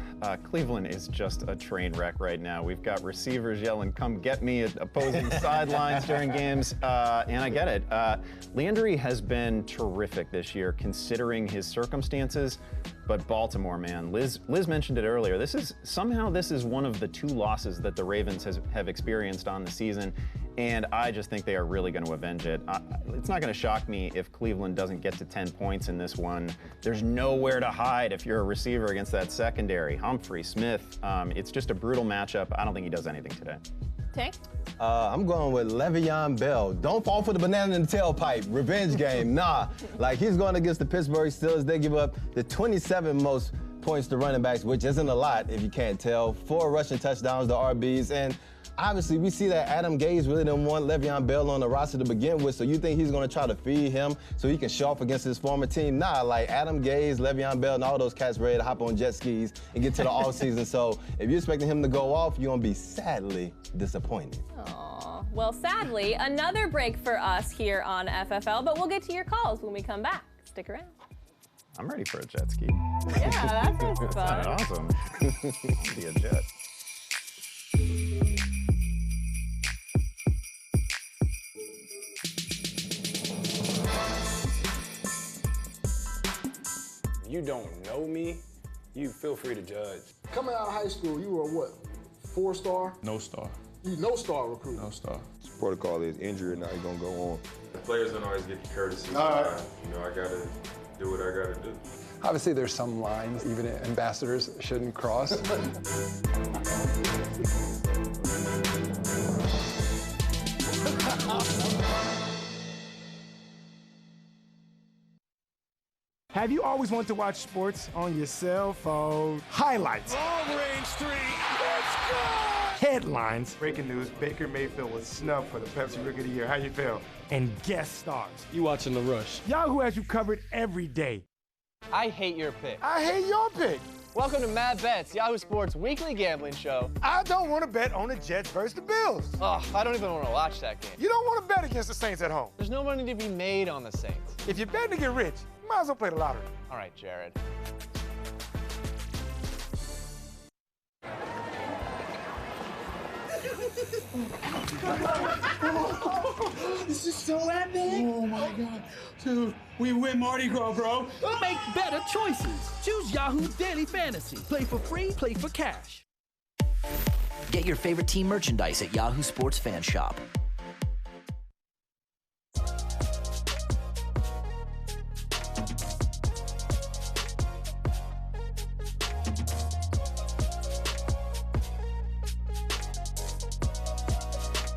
Cleveland is just a train wreck right now. We've got receivers yelling, "Come get me" at opposing sidelines during games, and I get it. Landry has been terrific this year considering his circumstances, but Baltimore, man, Liz mentioned it earlier. This is one of the 2 losses that the Ravens have experienced on the season, and I just think they are really going to avenge it. It's not going to shock me if Cleveland doesn't get to 10 points in this one. There's nowhere to hide if you're a receiver against that secondary. Humphrey, Smith, it's just a brutal matchup. I don't think he does anything today. Tank? I'm going with Le'Veon Bell. Don't fall for the banana in the tailpipe. Revenge game. Nah. Like, he's going against the Pittsburgh Steelers. They give up the 27th most points to running backs, which isn't a lot if you can't tell. 4 rushing touchdowns to RBs. And obviously, we see that Adam Gase really didn't want Le'Veon Bell on the roster to begin with, so you think he's going to try to feed him so he can show off against his former team? Nah, like Adam Gase, Le'Veon Bell, and all those cats ready to hop on jet skis and get to the offseason. So if you're expecting him to go off, you're going to be sadly disappointed. Aw. Well, sadly, another break for us here on FFL, but we'll get to your calls when we come back. Stick around. I'm ready for a jet ski. Yeah, that sounds fun. That's awesome. Be a jet. You don't know me, you feel free to judge. Coming out of high school, you were what? 4-star? No star. You no-star recruit. No star. Protocol is injury or not, gonna go on. The players don't always get the courtesy. All right. I gotta do what I gotta do. Obviously, there's some lines even ambassadors shouldn't cross. Have you always wanted to watch sports on your cell phone? Highlights. Long range 3. Let's go! Headlines. Breaking news, Baker Mayfield was snubbed for the Pepsi Rookie of the Year. How you feel? And guest stars. You watching The Rush. Yahoo has you covered every day. I hate your pick. I hate your pick. Welcome to Mad Bets, Yahoo Sports' weekly gambling show. I don't want to bet on the Jets versus the Bills. Oh, I don't even want to watch that game. You don't want to bet against the Saints at home. There's no money to be made on the Saints. If you're betting to get rich, you might as well play the lottery. All right, Jared. This is so epic. Oh my God. Dude, we win Mardi Gras, bro. Make better choices. Choose Yahoo Daily Fantasy. Play for free, play for cash. Get your favorite team merchandise at Yahoo Sports Fan Shop.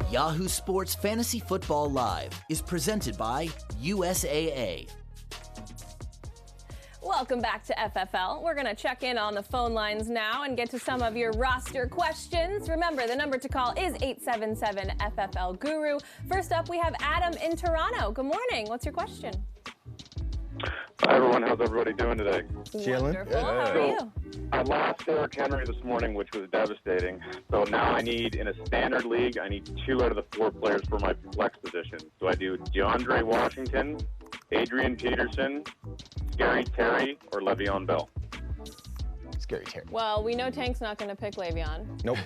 Yahoo Sports Fantasy Football Live is presented by USAA. Welcome back to FFL. We're going to check in on the phone lines now and get to some of your roster questions. Remember, the number to call is 877-FFL-GURU. First up, we have Adam in Toronto. Good morning. What's your question? Hi, everyone. How's everybody doing today? Chilling. Wonderful. How are you? I lost Derrick Henry this morning, which was devastating. So now I need, in a standard league, I need 2 out of the 4 players for my flex position. So I do DeAndre Washington, Adrian Peterson, Scary Terry, or Le'Veon Bell. Scary Terry. Well, we know Tank's not going to pick Le'Veon. Nope.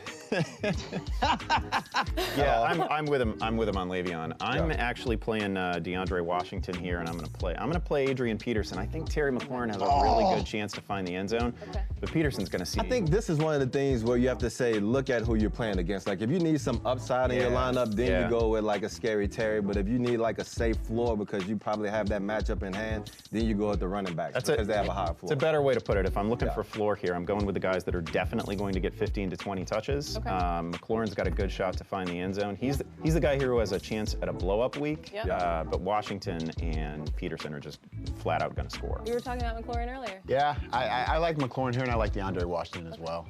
Yeah, I'm with him. I'm with him on Le'Veon. I'm actually playing DeAndre Washington here, and I'm gonna play Adrian Peterson. I think Terry McLaurin has a really good chance to find the end zone, but Peterson's gonna see. I think this is one of the things where you have to say, look at who you're playing against. Like if you need some upside in your lineup, then you go with like a scary Terry. But if you need like a safe floor because you probably have that matchup in hand, then you go with the running backs because they have a high floor. It's a better way to put it. If I'm looking for floor here, I'm going with the guys that are definitely going to get 15 to 20 touches. McLaurin's got a good shot to find the end zone. He's the guy here who has a chance at a blow-up week. But Washington and Peterson are just flat out going to score. You were talking about McLaurin earlier. Yeah, I like McLaurin here, and I like DeAndre Washington as well.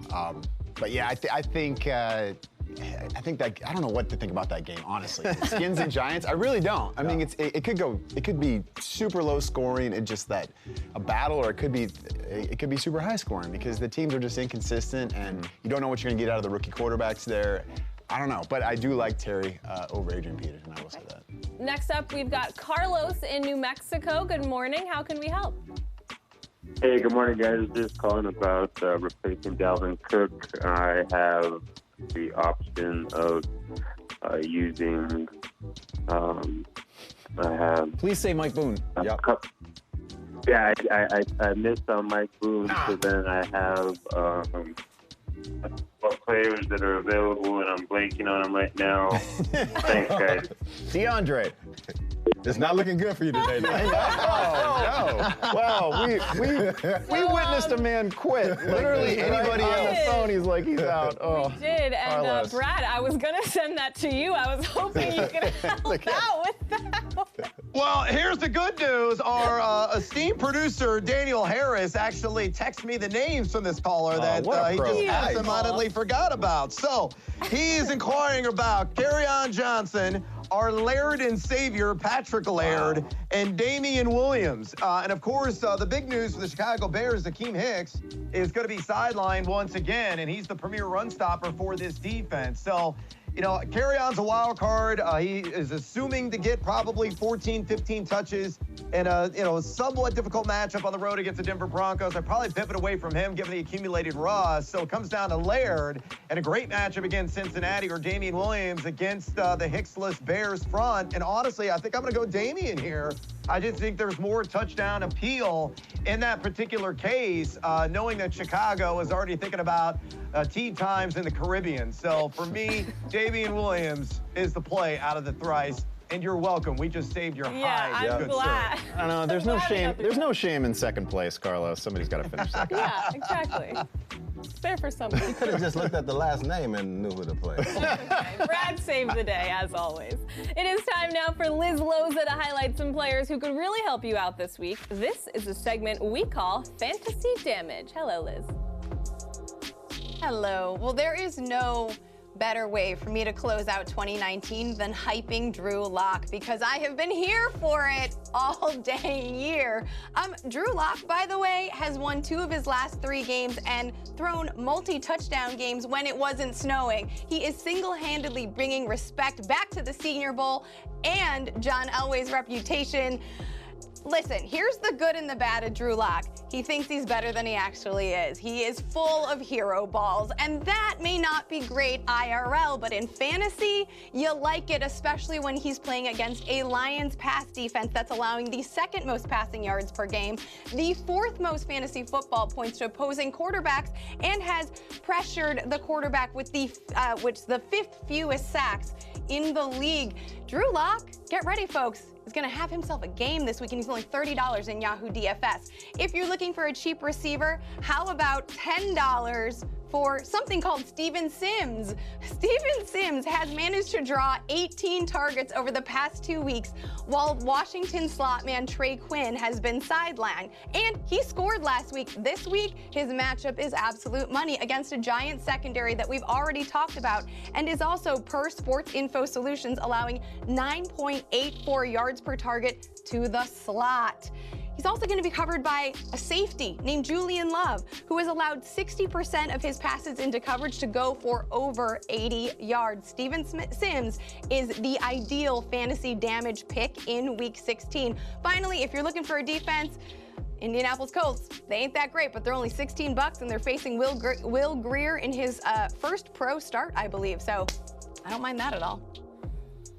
But yeah, I think that I don't know what to think about that game, honestly. Skins and Giants, I really don't. I mean, it could be super low scoring and just a battle, or it could be super high scoring because the teams are just inconsistent and you don't know what you're gonna get out of the rookie quarterbacks there. I don't know, but I do like Terry over Adrian Peterson. I will say that. Next up, we've got Carlos in New Mexico. Good morning. How can we help? Hey, good morning, guys. Just calling about replacing Dalvin Cook. I have the option of using. I have. Please say Mike Boone. Yeah, I missed on Mike Boone, so then I have what players that are available, and I'm blanking on them right now. Thanks, guys. DeAndre. It's not looking good for you today. Oh, no. Wow, we witnessed a man quit. Literally anybody on the phone, he's like, he's out. Oh, we did, and Brad, I was going to send that to you. I was hoping you could help out with that. Well, here's the good news. Our esteemed producer, Daniel Harris, actually texted me the names from this caller that he just absentmindedly forgot about. So he's inquiring about Kerryon Johnson, our Laird and Savior, Patrick Laird, and Damian Williams. And of course, the big news for the Chicago Bears, Akeem Hicks, is going to be sidelined once again, and he's the premier run stopper for this defense. So, you know, Kerryon's a wild card. He is assuming to get probably 14, 15 touches in a somewhat difficult matchup on the road against the Denver Broncos. I'd probably pivot away from him given the accumulated rust. So it comes down to Laird and a great matchup against Cincinnati or Damian Williams against the Hicksless Bears front. And honestly, I think I'm going to go Damian here. I just think there's more touchdown appeal in that particular case, knowing that Chicago is already thinking about tee times in the Caribbean. So for me, Damian Williams is the play out of the thrice. And you're welcome. We just saved your hide. I'm glad. I don't know. There's no shame. There's no shame in second place, Carlos. Somebody's got to finish second. Yeah, exactly. It's there for something. He could have just looked at the last name and knew who to play. Okay. Brad saved the day, as always. It is time now for Liz Loza to highlight some players who could really help you out this week. This is a segment we call Fantasy Damage. Hello, Liz. Hello. Well, there is no better way for me to close out 2019 than hyping Drew Lock, because I have been here for it all dang year. Drew Lock, by the way, has won 2 of his last 3 games and thrown multi-touchdown games when it wasn't snowing. He is single-handedly bringing respect back to the Senior Bowl and John Elway's reputation. Listen, here's the good and the bad of Drew Lock. He thinks he's better than he actually is. He is full of hero balls, and that may not be great IRL, but in fantasy, you like it, especially when he's playing against a Lions pass defense that's allowing the 2nd most passing yards per game, the 4th most fantasy football points to opposing quarterbacks, and has pressured the quarterback with the 5th fewest sacks in the league. Drew Lock, get ready, folks, is going to have himself a game this week, and he's only $30 in Yahoo DFS. If you're looking for a cheap receiver, how about $10 for something called Steven Sims? Steven Sims has managed to draw 18 targets over the past 2 weeks, while Washington slot man Trey Quinn has been sidelined. And he scored last week. This week, his matchup is absolute money against a Giant secondary that we've already talked about, and is also, per Sports Info Solutions, allowing 9.84 yards per target to the slot. He's also going to be covered by a safety named Julian Love, who has allowed 60% of his passes into coverage to go for over 80 yards. Steven Sims is the ideal fantasy damage pick in Week 16. Finally, if you're looking for a defense, Indianapolis Colts, they ain't that great, but they're only $16 and they're facing Will Greer in his first pro start, I believe. So I don't mind that at all.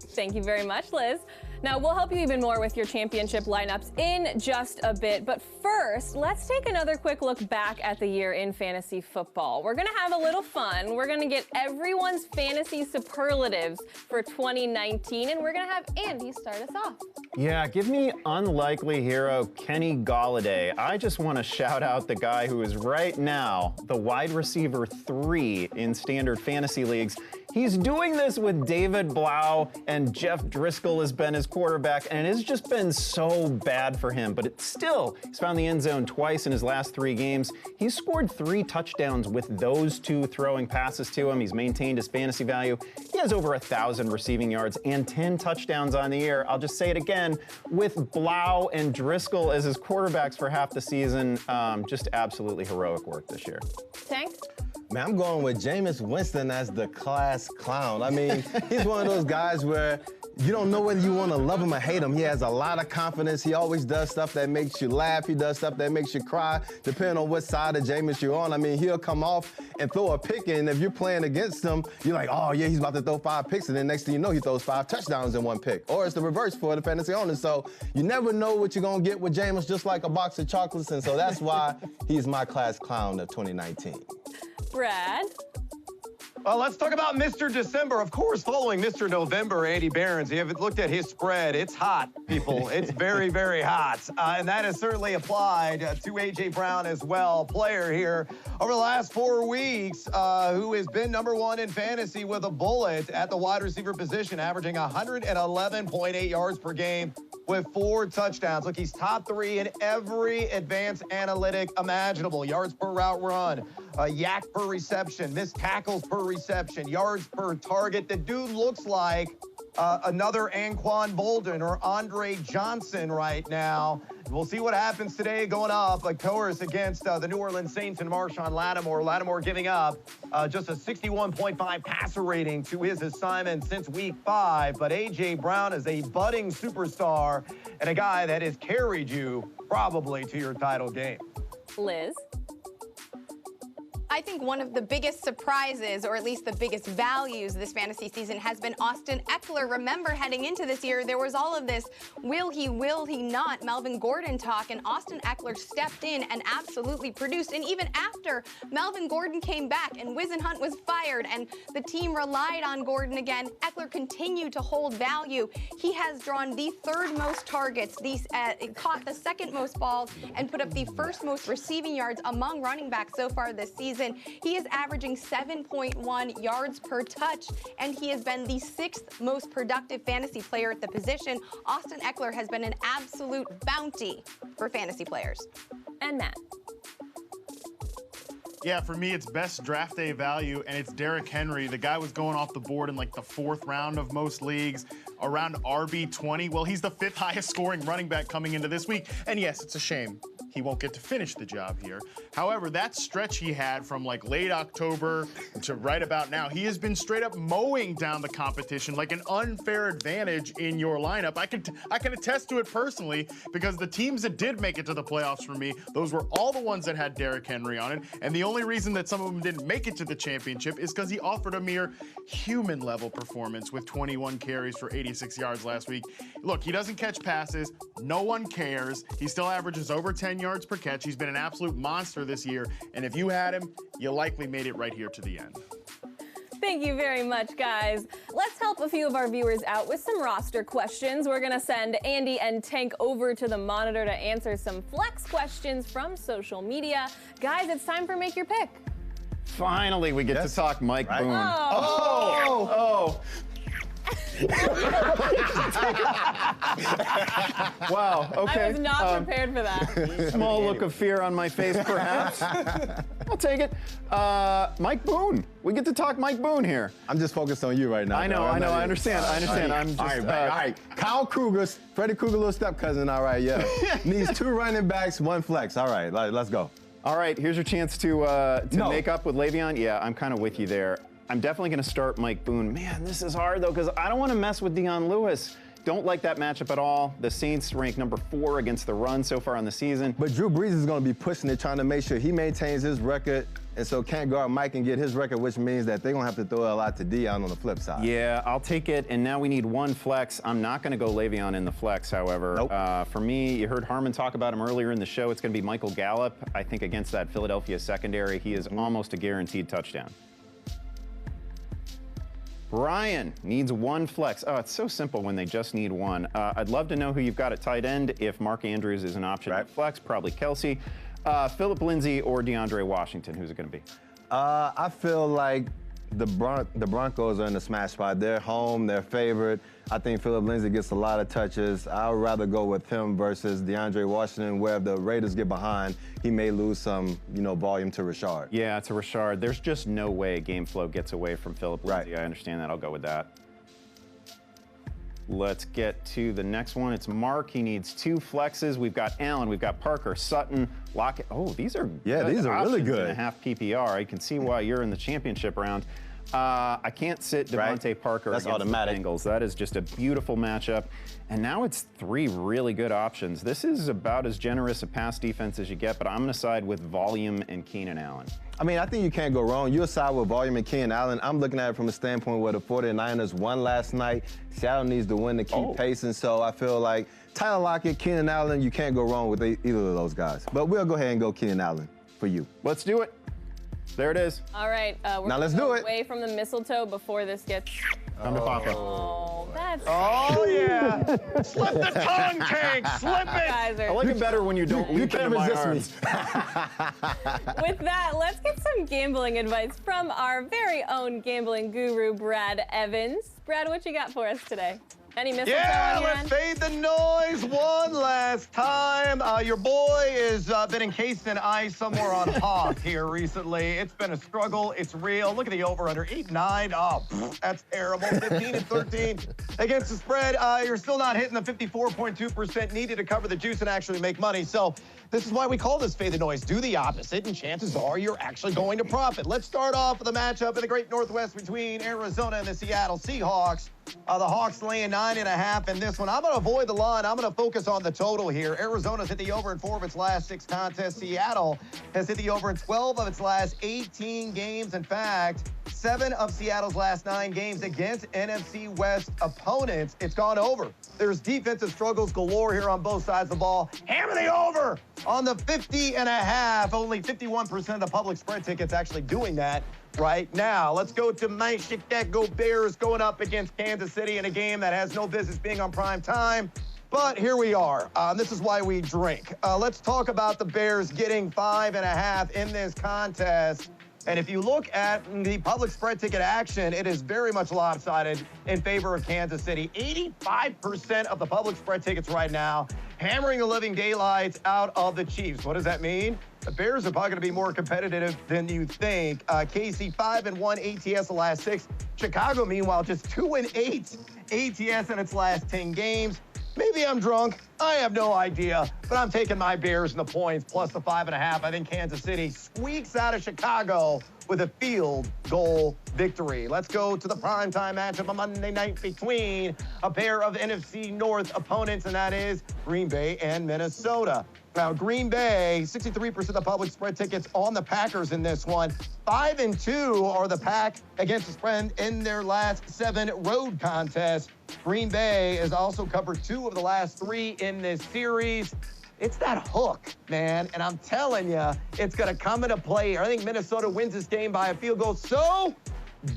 Thank you very much, Liz. Now, we'll help you even more with your championship lineups in just a bit. But first, let's take another quick look back at the year in fantasy football. We're going to have a little fun. We're going to get everyone's fantasy superlatives for 2019, and we're going to have Andy start us off. Yeah, give me unlikely hero Kenny Golladay. I just want to shout out the guy who is right now the wide receiver 3 in standard fantasy leagues. He's doing this with David Blau, and Jeff Driscoll has been his quarterback, and it has just been so bad for him. But he's found the end zone twice in his last 3 games. He's scored 3 touchdowns with those 2 throwing passes to him. He's maintained his fantasy value. He has over 1,000 receiving yards and 10 touchdowns on the year. I'll just say it again, with Blau and Driscoll as his quarterbacks for half the season. Just absolutely heroic work this year. Tank? Man, I'm going with Jameis Winston as the class clown. I mean, he's one of those guys where you don't know whether you want to love him or hate him. He has a lot of confidence. He always does stuff that makes you laugh. He does stuff that makes you cry, depending on what side of Jameis you're on. I mean, he'll come off and throw a pick, and if you're playing against him, you're like, oh, yeah, he's about to throw 5 picks, and then next thing you know, he throws 5 touchdowns in 1 pick. Or it's the reverse for the fantasy owner. So you never know what you're going to get with Jameis, just like a box of chocolates, and so that's why he's my class clown of 2019. Brad? Let's talk about Mr. December. Of course, following Mr. November, Andy Behrens. If you looked at his spread, it's hot, people. It's very, very hot. And that is certainly applied to A.J. Brown as well, player here over the last 4 weeks who has been #1 in fantasy with a bullet at the wide receiver position, averaging 111.8 yards per game with 4 touchdowns. Look, he's top 3 in every advanced analytic imaginable. Yards per route run, yak per reception, missed tackles per reception, yards per target. The dude looks like another Anquan Bolden or Andre Johnson right now. We'll see what happens today going up, of course, against the New Orleans Saints and Marshawn Lattimore. Lattimore giving up just a 61.5 passer rating to his assignment since week 5. But A.J. Brown is a budding superstar and a guy that has carried you probably to your title game. Liz? I think one of the biggest surprises, or at least the biggest values this fantasy season, has been Austin Eckler. Remember, heading into this year, there was all of this will he not Melvin Gordon talk, and Austin Eckler stepped in and absolutely produced. And even after Melvin Gordon came back and Wisenhunt was fired and the team relied on Gordon again, Eckler continued to hold value. He has drawn the 3rd most targets, caught the 2nd most balls, and put up the 1st most receiving yards among running backs so far this season. He is averaging 7.1 yards per touch, and he has been the 6th most productive fantasy player at the position. Austin Eckler has been an absolute bounty for fantasy players. And Matt? Yeah, for me, it's best draft day value, and it's Derrick Henry. The guy was going off the board in like the 4th round of most leagues, around RB20. Well, he's the 5th highest scoring running back coming into this week. And yes, it's a shame he won't get to finish the job here. However, that stretch he had from like late October to right about now, he has been straight up mowing down the competition like an unfair advantage in your lineup. I can attest to it personally because the teams that did make it to the playoffs for me, those were all the ones that had Derrick Henry on it. And the only reason that some of them didn't make it to the championship is because he offered a mere human level performance with 21 carries for 86 yards last week. Look, he doesn't catch passes. No one cares. He still averages over 10 yards per catch. He's been an absolute monster this year. And if you had him, you likely made it right here to the end. Thank you very much, guys. Let's help a few of our viewers out with some roster questions. We're going to send Andy and Tank over to the monitor to answer some flex questions from social media. Guys, it's time for Make Your Pick. Finally, we get to talk Mike Boone. Oh. Wow, okay. I was not prepared for that. Small look of fear on my face, perhaps. I'll take it. Mike Boone. We get to talk Mike Boone here. I'm just focused on you right now. I know, I understand. I'm just, all right. Kyle Kruger, Freddy Krueger, little step cousin, all right, yeah. Needs 2 running backs, 1 flex. All right, let's go. All right, here's your chance to make up with Le'Veon. Yeah, I'm kind of with you there. I'm definitely going to start Mike Boone. Man, this is hard, though, because I don't want to mess with Dion Lewis. don't like that matchup at all. The Saints rank number 4 against the run so far on the season. But Drew Brees is going to be pushing it, trying to make sure he maintains his record, and so can't guard Mike and get his record, which means that they're going to have to throw a lot to Deion on the flip side. Yeah, I'll take it, and now we need one flex. I'm not going to go Le'Veon in the flex, however. Nope. For me, you heard Harmon talk about him earlier in the show. It's going to be Michael Gallup. I think against that Philadelphia secondary, he is almost a guaranteed touchdown. Brian needs one flex. Oh, it's so simple when they just need one. I'd love to know who you've got at tight end. If Mark Andrews is an option at flex, probably Kelsey. Phillip Lindsay or DeAndre Washington, who's it going to be? I feel like the Broncos are in the smash spot. They're home, they're favored. I think Phillip Lindsay gets a lot of touches. I would rather go with him versus DeAndre Washington, where if the Raiders get behind, he may lose some, volume to Rashard. Yeah, to Rashard. There's just no way game flow gets away from Phillip Lindsay. I understand that. I'll go with that. Let's get to the next one. It's Mark. He needs 2 flexes. We've got Allen. We've got Parker, Sutton, Lockett. Oh, these are these are really good. In a half PPR. I can see why you're in the championship round. I can't sit Devontae Parker That's against automatic. the Bengals. That is just a beautiful matchup. And now it's 3 really good options. This is about as generous a pass defense as you get, but I'm going to side with volume and Keenan Allen. I mean, I think you can't go wrong. You'll side with volume and Keenan Allen. I'm looking at it from a standpoint where the 49ers won last night. Seattle needs to win to keep pacing, so I feel like Tyler Lockett, Keenan Allen, you can't go wrong with either of those guys. But we'll go ahead and go Keenan Allen for you. Let's do it. There it is. All right, we're now let's gonna do go it. away from the mistletoe before this gets. Time to pop it. Oh, that's. Oh, yeah. Slip the tongue, Tank. Slip it. I like it better when you don't leap into my arms. With that, let's get some gambling advice from our very own gambling guru, Brad Evans. Brad, what you got for us today? Any mistletoe on your let's end? fade the noise one last time. Your boy has been encased in ice somewhere on Hawk here recently. It's been a struggle. It's real. Look at the over-under, 8-9. Oh, that's terrible. 15-13 against the spread. You're still not hitting the 54.2% needed to cover the juice and actually make money. So this is why we call this fade the noise. Do the opposite, and chances are you're actually going to profit. Let's start off with a matchup in the Great Northwest between Arizona and the Seattle Seahawks. The Hawks laying 9.5 in this one. I'm going to avoid the line. I'm going to focus on the total here. Arizona's hit the over in 4 of its last 6 contests. Seattle has hit the over in 12 of its last 18 games. In fact, 7 of Seattle's last 9 games against NFC West opponents, it's gone over. There's defensive struggles galore here on both sides of the ball. Hammer the over on the 50.5. Only 51% of the public spread tickets actually doing that right now. Let's go to my Chicago Bears going up against Kansas City in a game that has no business being on prime time. But here we are. This is why we drink. Let's talk about the Bears getting 5.5 in this contest. And if you look at the public spread ticket action, it is very much lopsided in favor of Kansas City. 85% of the public spread tickets right now hammering the living daylights out of the Chiefs. What does that mean? The Bears are probably going to be more competitive than you think. KC 5-1 ATS the last 6. Chicago, meanwhile, just 2-8 ATS in its last 10 games. Maybe I'm drunk. I have no idea. But I'm taking my Bears and the points plus the 5.5. I think Kansas City squeaks out of Chicago with a field goal victory. Let's go to the primetime matchup on Monday night between a pair of NFC North opponents, and that is Green Bay and Minnesota. Now, Green Bay, 63% of the public spread tickets on the Packers in this one. 5-2 are the Pack against the spread in their last 7 road contests. Green Bay has also covered 2 of the last 3 in this series. It's that hook, man, and I'm telling you, it's going to come into play. I think Minnesota wins this game by a field goal. So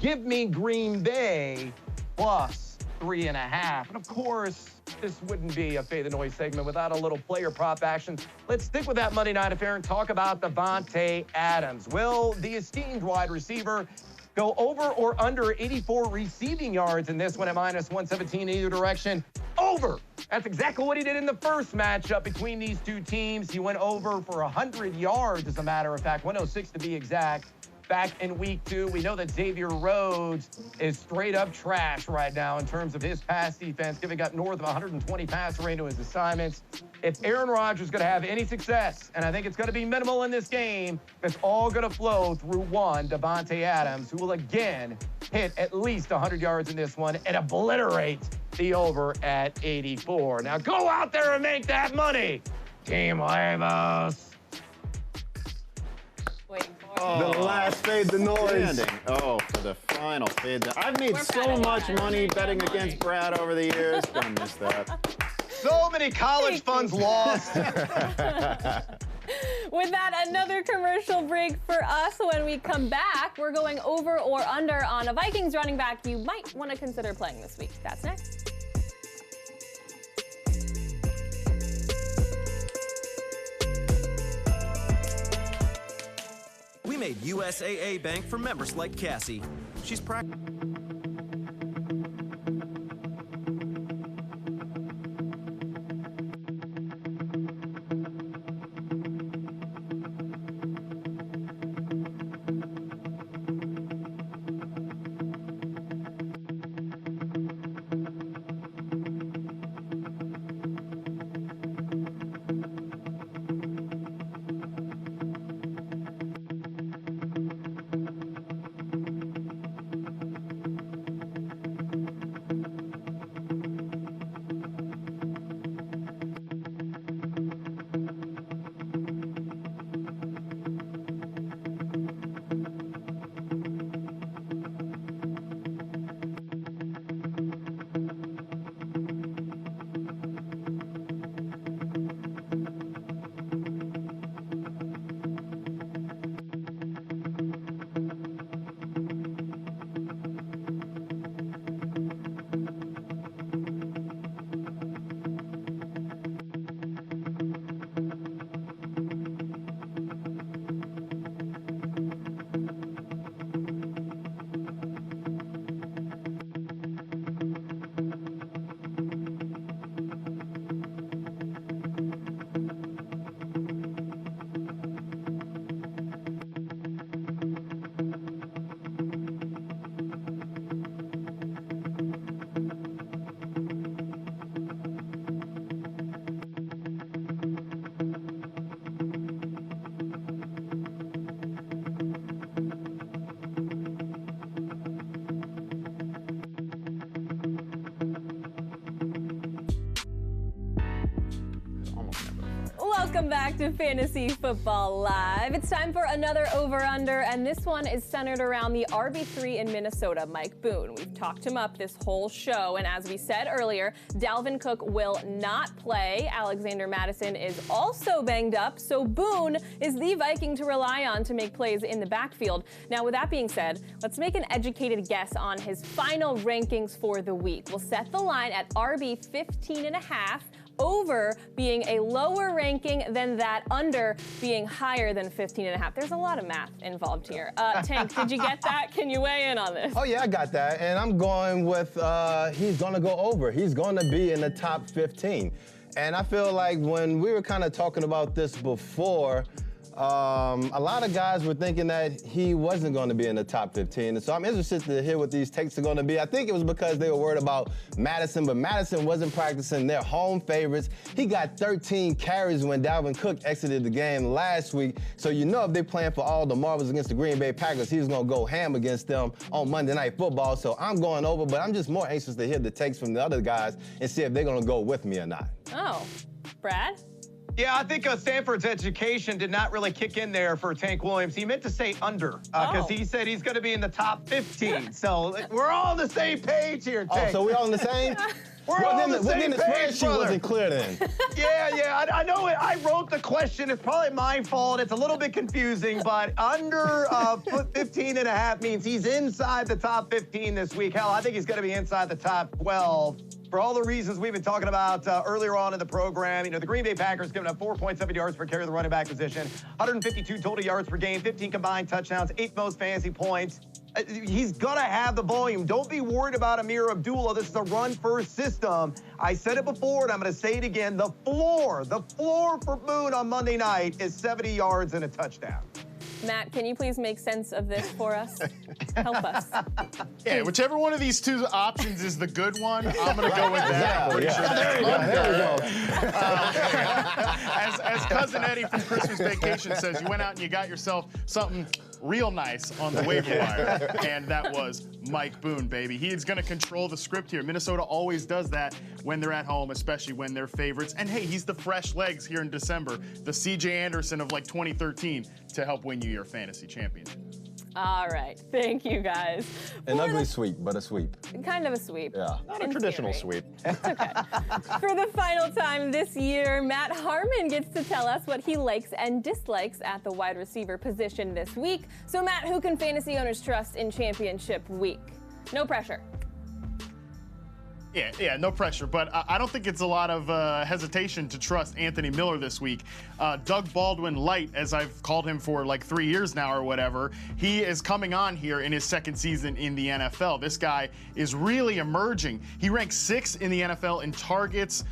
give me Green Bay plus 3.5. And of course, this wouldn't be a Fade the Noise segment without a little player prop action. Let's stick with that Monday night affair and talk about Davante Adams. Will the esteemed wide receiver go over or under 84 receiving yards in this one at -117 in either direction? Over. That's exactly what he did in the first matchup between these two teams. He went over for 100 yards, as a matter of fact, 106 to be exact. Back in week 2, we know that Xavier Rhodes is straight up trash right now in terms of his pass defense, giving up north of 120 pass rate to his assignments. If Aaron Rodgers is going to have any success, and I think it's going to be minimal in this game, it's all going to flow through one Davante Adams, who will again hit at least 100 yards in this one and obliterate the over at 84. Now go out there and make that money, Team Lamos. The last fade the noise. Oh, for the final fade. I've made so much money betting against Brad over the years. Gonna miss that. So many college funds lost. With that, another commercial break for us. When we come back, we're going over or under on a Vikings running back you might want to consider playing this week. That's next. We made USAA Bank for members like Cassie. She's Welcome back to Fantasy Football Live. It's time for another over-under, and this one is centered around the RB3 in Minnesota, Mike Boone. We've talked him up this whole show, and as we said earlier, Dalvin Cook will not play. Alexander Mattison is also banged up, so Boone is the Viking to rely on to make plays in the backfield. Now, with that being said, let's make an educated guess on his final rankings for the week. We'll set the line at RB 15.5. Over being a lower ranking than that, under being higher than 15.5. There's a lot of math involved here. Tank, did you get that? Can you weigh in on this? Oh, yeah, I got that. And I'm going with he's going to go over. He's going to be in the top 15. And I feel like when we were kind of talking about this before, a lot of guys were thinking that he wasn't going to be in the top 15. And so I'm interested to hear what these takes are going to be. I think it was because they were worried about Madison, but Madison wasn't practicing. Their home favorites. He got 13 carries when Dalvin Cook exited the game last week. So you know if they're playing for all the marbles against the Green Bay Packers, he's going to go ham against them on Monday Night Football. So I'm going over, but I'm just more anxious to hear the takes from the other guys and see if they're going to go with me or not. Oh, Brad? Yeah, I think Stanford's education did not really kick in there for Tank Williams. He meant to say under because he said he's going to be in the top 15. So we're all on the same page here, Tank. Oh, so we're all on the same? We're all on the same the page, spreadsheet brother. wasn't clear then. Yeah, I know it. I wrote the question. It's probably my fault. It's a little bit confusing, but under 15.5 means he's inside the top 15 this week. Hell, I think he's going to be inside the top 12. For all the reasons we've been talking about earlier on in the program, you know, the Green Bay Packers giving up 4.7 yards per carry, the running back position, 152 total yards per game, 15 combined touchdowns, 8th most fantasy points. He's going to have the volume. Don't be worried about Amir Abdullah. This is a run-first system. I said it before, and I'm going to say it again. The floor for Boone on Monday night is 70 yards and a touchdown. Matt, can you please make sense of this for us? Help us. Yeah, whichever one of these two options is the good one, I'm going to go with that. I'm pretty sure that's There we go. As Cousin Eddie from Christmas Vacation says, you went out and you got yourself something real nice on the waiver wire, and that was Mike Boone, baby. He is going to control the script here. Minnesota always does that when they're at home, especially when they're favorites. And hey, he's the fresh legs here in December, the C.J. Anderson of like 2013 to help win you your fantasy championship. All right. Thank you, guys. An ugly sweep, but a sweep. Kind of a sweep. Yeah. Not a traditional sweep. Okay. For the final time this year, Matt Harmon gets to tell us what he likes and dislikes at the wide receiver position this week. So, Matt, who can fantasy owners trust in championship week? No pressure. Yeah, no pressure. But I don't think it's a lot of hesitation to trust Anthony Miller this week. Doug Baldwin Light, as I've called him for like 3 years now or whatever, he is coming on here in his second season in the NFL. This guy is really emerging. He ranks 6th in the NFL in targets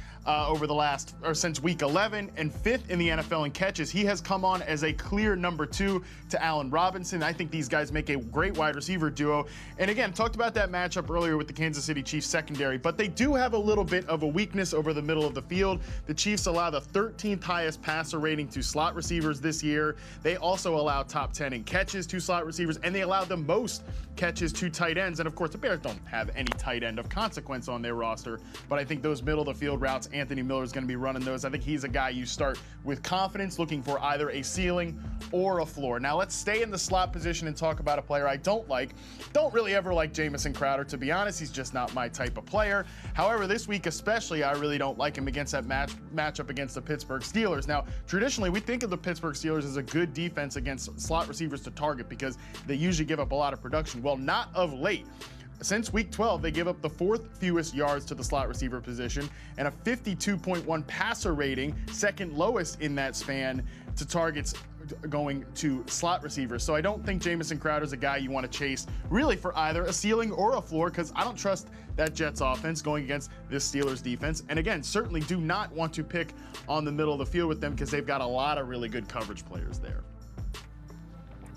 since week 11, and 5th in the NFL in catches. He has come on as a clear number 2 to Allen Robinson. I think these guys make a great wide receiver duo. And again, talked about that matchup earlier with the Kansas City Chiefs secondary, but they do have a little bit of a weakness over the middle of the field. The Chiefs allow the 13th highest passer rating to slot receivers this year. They also allow top 10 in catches to slot receivers, and they allow the most catches to tight ends. And of course, the Bears don't have any tight end of consequence on their roster, but I think those middle of the field routes, Anthony Miller is going to be running those. I think he's a guy you start with confidence, looking for either a ceiling or a floor. Now let's stay in the slot position and talk about a player I don't like. Don't really ever like Jamison Crowder, to be honest. He's just not my type of player. However, this week especially, I really don't like him against that matchup against the Pittsburgh Steelers. Now, traditionally, we think of the Pittsburgh Steelers as a good defense against slot receivers to target because they usually give up a lot of production. Well, not of late. Since week 12, they give up the 4th fewest yards to the slot receiver position and a 52.1 passer rating, second lowest in that span to targets going to slot receivers. So I don't think Jamison Crowder is a guy you want to chase really for either a ceiling or a floor, because I don't trust that Jets offense going against this Steelers defense. And again, certainly do not want to pick on the middle of the field with them because they've got a lot of really good coverage players there.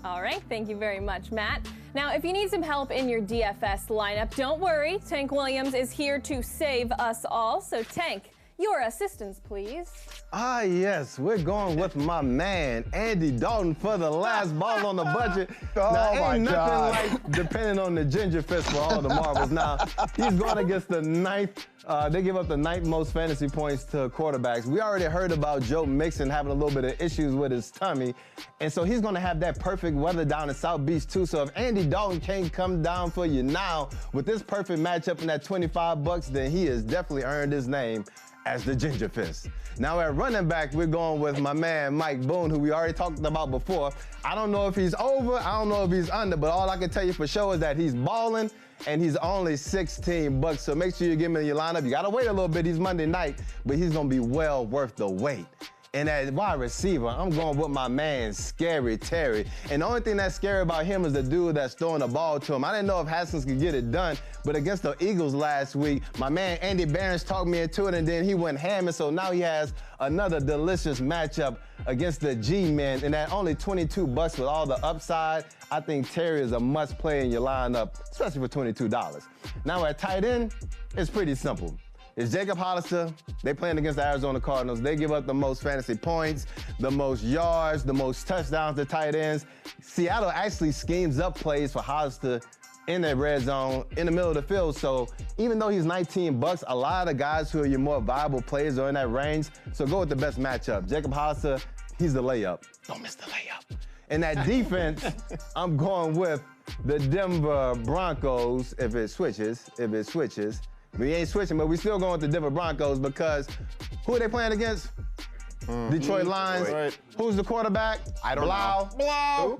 All right, thank you very much, Matt. Now, if you need some help in your DFS lineup, don't worry. Tank Williams is here to save us all. So, Tank, your assistance, please. Ah, yes, we're going with my man, Andy Dalton, for the last ball on the budget. Now, ain't nothing like depending on the ginger fist for all the marbles. Now, he's going against the 9th. They give up the 9th most fantasy points to quarterbacks. We already heard about Joe Mixon having a little bit of issues with his tummy. And so he's going to have that perfect weather down in South Beach, too. So if Andy Dalton can't come down for you now with this perfect matchup and that $25, then he has definitely earned his name as the Ginger Fist. Now at running back, we're going with my man Mike Boone, who we already talked about before. I don't know if he's over, I don't know if he's under, but all I can tell you for sure is that he's balling, and he's only $16. So make sure you give him in your lineup. You gotta wait a little bit, he's Monday night, but he's gonna be well worth the wait. And at wide receiver, I'm going with my man, Scary Terry. And the only thing that's scary about him is the dude that's throwing the ball to him. I didn't know if Haskins could get it done, but against the Eagles last week, my man Andy Barnes talked me into it, and then he went ham, and so now he has another delicious matchup against the G-Men, and at only $22 with all the upside, I think Terry is a must-play in your lineup, especially for $22. Now at tight end, it's pretty simple. It's Jacob Hollister. They playing against the Arizona Cardinals. They give up the most fantasy points, the most yards, the most touchdowns to tight ends. Seattle actually schemes up plays for Hollister in that red zone, in the middle of the field. So even though he's $19, a lot of guys who are your more viable players are in that range. So go with the best matchup. Jacob Hollister, he's the layup. Don't miss the layup. And that defense, I'm going with the Denver Broncos if it switches. We ain't switching, but we still going with the Denver Broncos because who are they playing against? Detroit Lions. Right. Who's the quarterback? I don't know.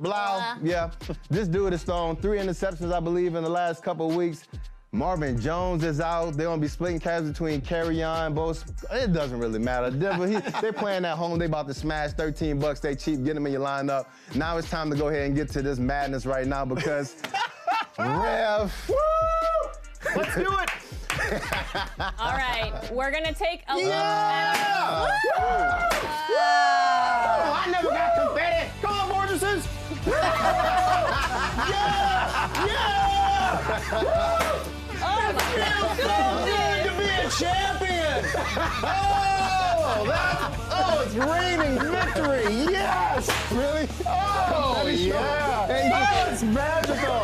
Blau. Yeah. This dude has thrown 3 interceptions, I believe, in the last couple of weeks. Marvin Jones is out. They're going to be splitting carries between Carry-On, both. It doesn't really matter. Denver, they're playing at home. They about to smash $13. They cheap. Get them in your lineup. Now it's time to go ahead and get to this madness right now because Rev. Let's do it. All right, we're gonna take a look at I never got confetti. Come on, Borgeses. Oh, it feels so good to be a champion. Oh, Oh, it's raining victory. Yes. Really? Oh, yeah. Oh, it's magical.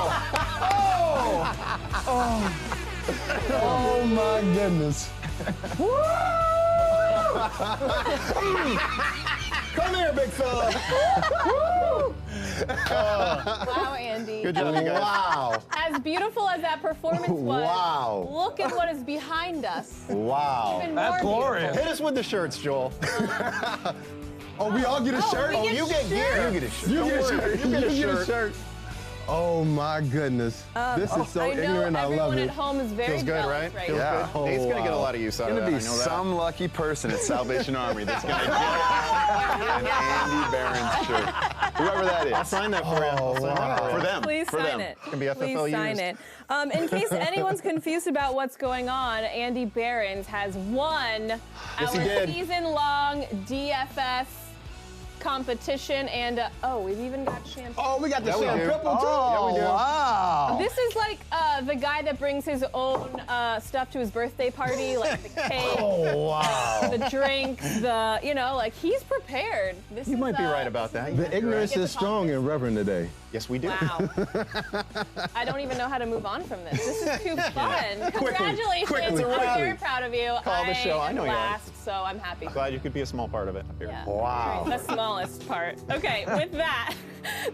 Oh my goodness. Woo! Come here, big fella. Wow, Andy. Good job, you guys. Wow. As beautiful as that performance was, Wow. look at what is behind us. Wow. Even That's more glorious. Hit us with the shirts, Joel. Oh, we all get a shirt? we get You get gear. You get a shirt. You Don't get a worry. shirt. You get a shirt. Oh my goodness. This is so I know ignorant. I love everyone it. at home is very Feels good, jealous right? right Feels now. good. Nate's gonna get a lot of use out of that. Gonna I be know that. some lucky person at Salvation Army that's gonna get an Andy Barron's shirt. Whoever that is. I'll sign that for you. I'll sign that for you. For them. Please for sign them. it. Can be FFL Please sign used. it. In case anyone's confused about what's going on, Andy Behrens has won Yes, he our did. season-long DFS competition, and we've even got champagne. Oh, we got the Yeah, we do. triple too. Yeah, we do. Wow. This is like the guy that brings his own stuff to his birthday party, like the cake, Oh, wow. the drinks, like he's prepared. This You is, might be right about that. The ignorance Get the is strong in Reverend today. Yes, we do. Wow. I don't even know how to move on from this. This is too fun. Congratulations. quickly. I'm very proud of you. Call the show. I am know you are. last, so I'm happy. Glad you could be a small part of it up here. Yeah. Wow. The smallest part. Okay, with that,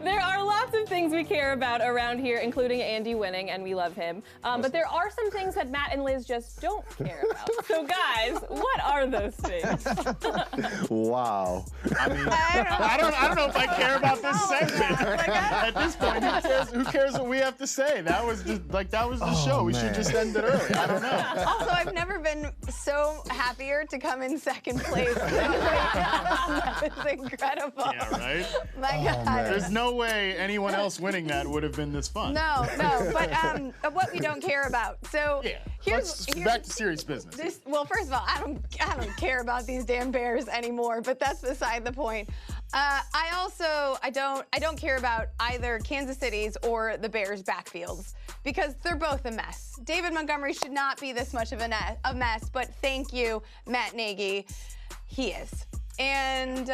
there are lots of things we care about around here, including Andy winning, and we love him. But there are some things that Matt and Liz just don't care about. So guys, what are those things? Wow. I mean, I don't know if I care about this segment. At this point, who cares what we have to say? That was the show. We should just end it early. I don't know. Also, I've never been so happier to come in second place. That was incredible. Yeah, right? My God. There's no way anyone else winning that would have been this fun. No, but what we don't care about. So here's back to serious business. Well, first of all, I don't care about these damn Bears anymore, but that's beside the point. I don't care about either Kansas City's or the Bears' backfields because they're both a mess. David Montgomery should not be this much of a mess, but thank you, Matt Nagy, he is. And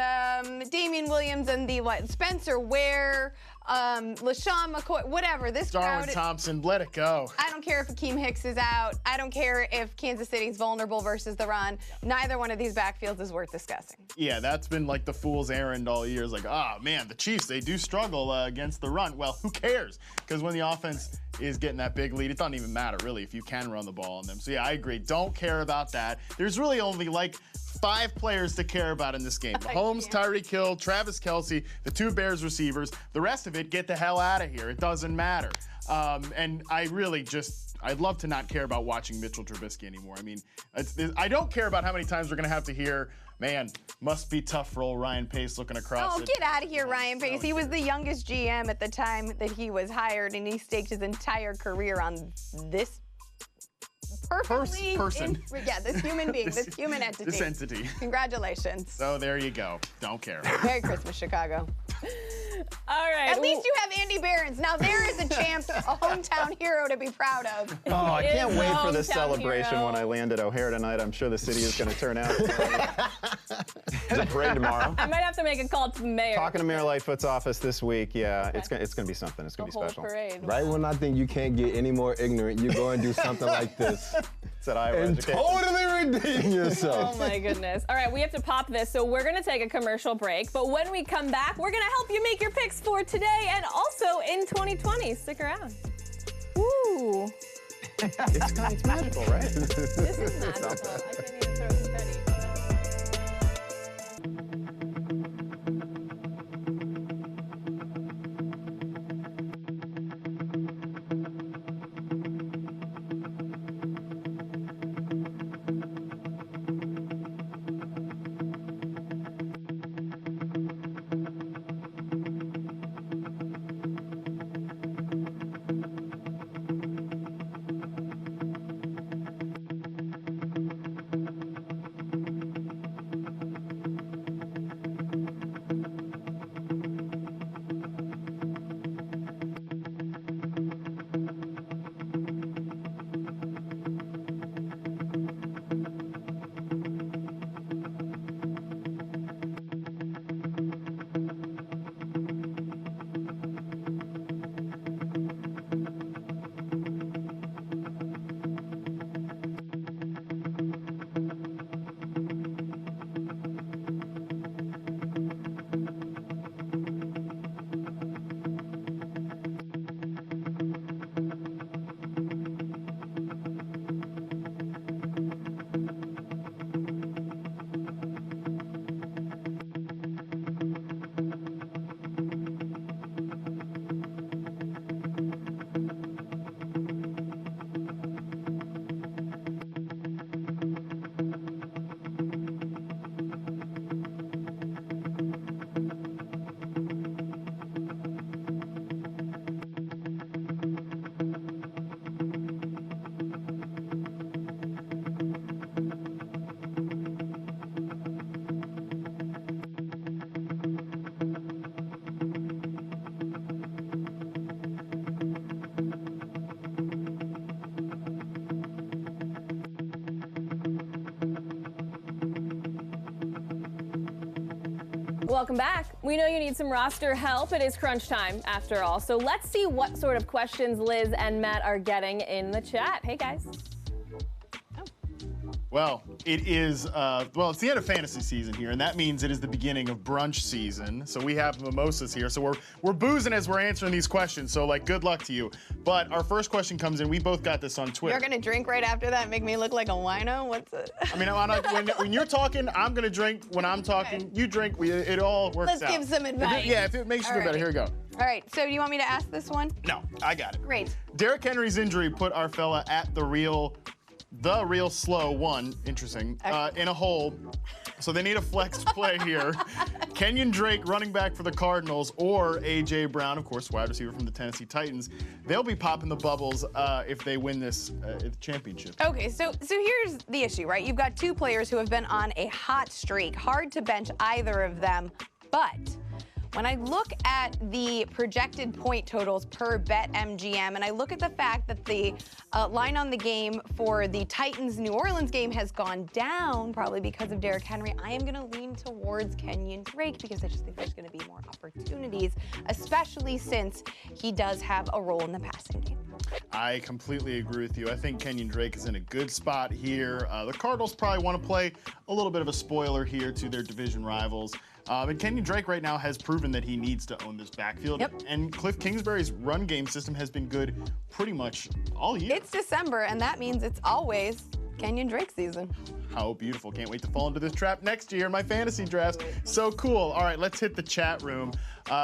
Damian Williams and Spencer Ware, LaShawn McCoy, whatever. This Darwin crowd. Thompson, let it go. I don't care if Akeem Hicks is out. I don't care if Kansas City's vulnerable versus the run. Neither one of these backfields is worth discussing. Yeah, that's been like the fool's errand all year. It's like, man, the Chiefs, they do struggle against the run. Well, who cares? Because when the offense is getting that big lead, it doesn't even matter, really, if you can run the ball on them. So, yeah, I agree. Don't care about that. There's really only, 5 players to care about in this game. Mahomes, Tyreek Hill, Travis Kelce, the 2 Bears receivers. The rest of it, get the hell out of here. It doesn't matter. And I really I'd love to not care about watching Mitchell Trubisky anymore. I mean, I don't care about how many times we're going to have to hear, man, must be tough for old Ryan Pace looking across it. Get out of here, Ryan Pace. He was the youngest GM at the time that he was hired, and he staked his entire career on this person. This human being, this human entity. This entity. Congratulations. So there you go. Don't care. Merry Christmas, Chicago. All right. At least you have Andy Behrens. Now there is a champ, a hometown hero to be proud of. Oh, I can't Is wait for hometown this celebration hero. when I land at O'Hare tonight. I'm sure the city is going to turn out. There's a parade tomorrow. I might have to make a call to the mayor. Talking to Mayor Lightfoot's office this week. Yeah, it's going to be something. It's going to be special. Parade. Right when I think you can't get any more ignorant, you go and do something like this. It's at Iowa And education. totally redeem yourself. Oh my goodness. All right, we have to pop this, so we're gonna take a commercial break. But when we come back, we're gonna help you make your picks for today and also in 2020. Stick around. Woo! It's magical, right? This is magical. I can't even throw confetti. Welcome back. We know you need some roster help. It is crunch time, after all. So let's see what sort of questions Liz and Matt are getting in the chat. Hey, guys. Well, it is, it's the end of fantasy season here, and that means it is the beginning of brunch season. So we have mimosas here. So we're boozing as we're answering these questions. So, good luck to you. But our first question comes in. We both got this on Twitter. You're going to drink right after that and make me look like a wino? What's it? I mean, when you're talking, I'm going to drink. When I'm talking, you drink. It all works out. Let's give some advice. If it makes you feel better, here we go. All right, so do you want me to ask this one? No, I got it. Great. Derrick Henry's injury put our fella at the real slow one, interesting, in a hole. So they need a flex play here. Kenyon Drake, running back for the Cardinals, or A.J. Brown, of course, wide receiver from the Tennessee Titans. They'll be popping the bubbles if they win this championship. Okay, so here's the issue, right? You've got two players who have been on a hot streak. Hard to bench either of them, but when I look at the projected point totals per BetMGM, and I look at the fact that the line on the game for the Titans-New Orleans game has gone down, probably because of Derrick Henry, I am going to lean towards Kenyon Drake because I just think there's going to be more opportunities, especially since he does have a role in the passing game. I completely agree with you. I think Kenyon Drake is in a good spot here. The Cardinals probably want to play a little bit of a spoiler here to their division rivals. And Kenyon Drake right now has proven that he needs to own this backfield. Yep. And Cliff Kingsbury's run game system has been good pretty much all year. It's December, and that means it's always Kenyon Drake season. How beautiful. Can't wait to fall into this trap next year in my fantasy drafts. So cool. All right, let's hit the chat room.